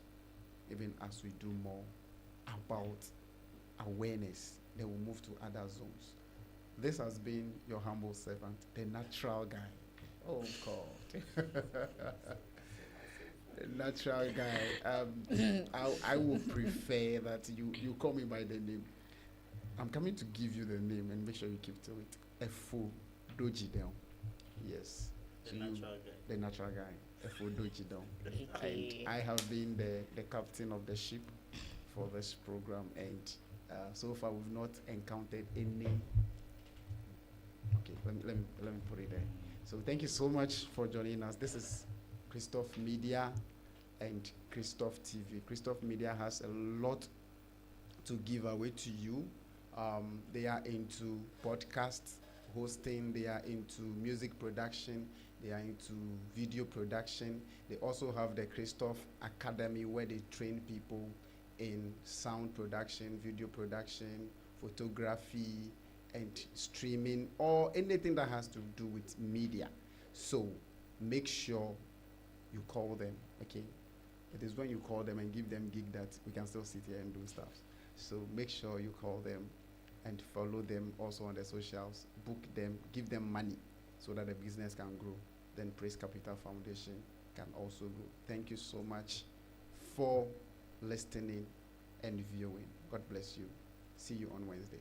[SPEAKER 2] even as we do more about awareness. Then we'll move to other zones. This has been your humble servant, the natural guy. Oh God. The natural guy. I would prefer that you call me by the name. I'm coming to give you the name and make sure you keep to it. Efo Dojidel. Yes.
[SPEAKER 3] The natural guy.
[SPEAKER 2] The natural guy. Efo Dojidel.
[SPEAKER 4] Okay.
[SPEAKER 2] And I have been the captain of the ship for this program, and so far we've not encountered any. Okay, let me put it there. So thank you so much for joining us. This is Christoph Media and Christoph TV. Christoph Media has a lot to give away to you. They are into podcast hosting, they are into music production, they are into video production. They also have the Christoph Academy where they train people in sound production, video production, photography, and streaming, or anything that has to do with media. So make sure you call them, okay? It is when you call them and give them gig that we can still sit here and do stuff. So make sure you call them and follow them also on the socials, book them, give them money so that the business can grow. Then Praise Capital Foundation can also grow. Thank you so much for listening and viewing. God bless you. See you on Wednesday.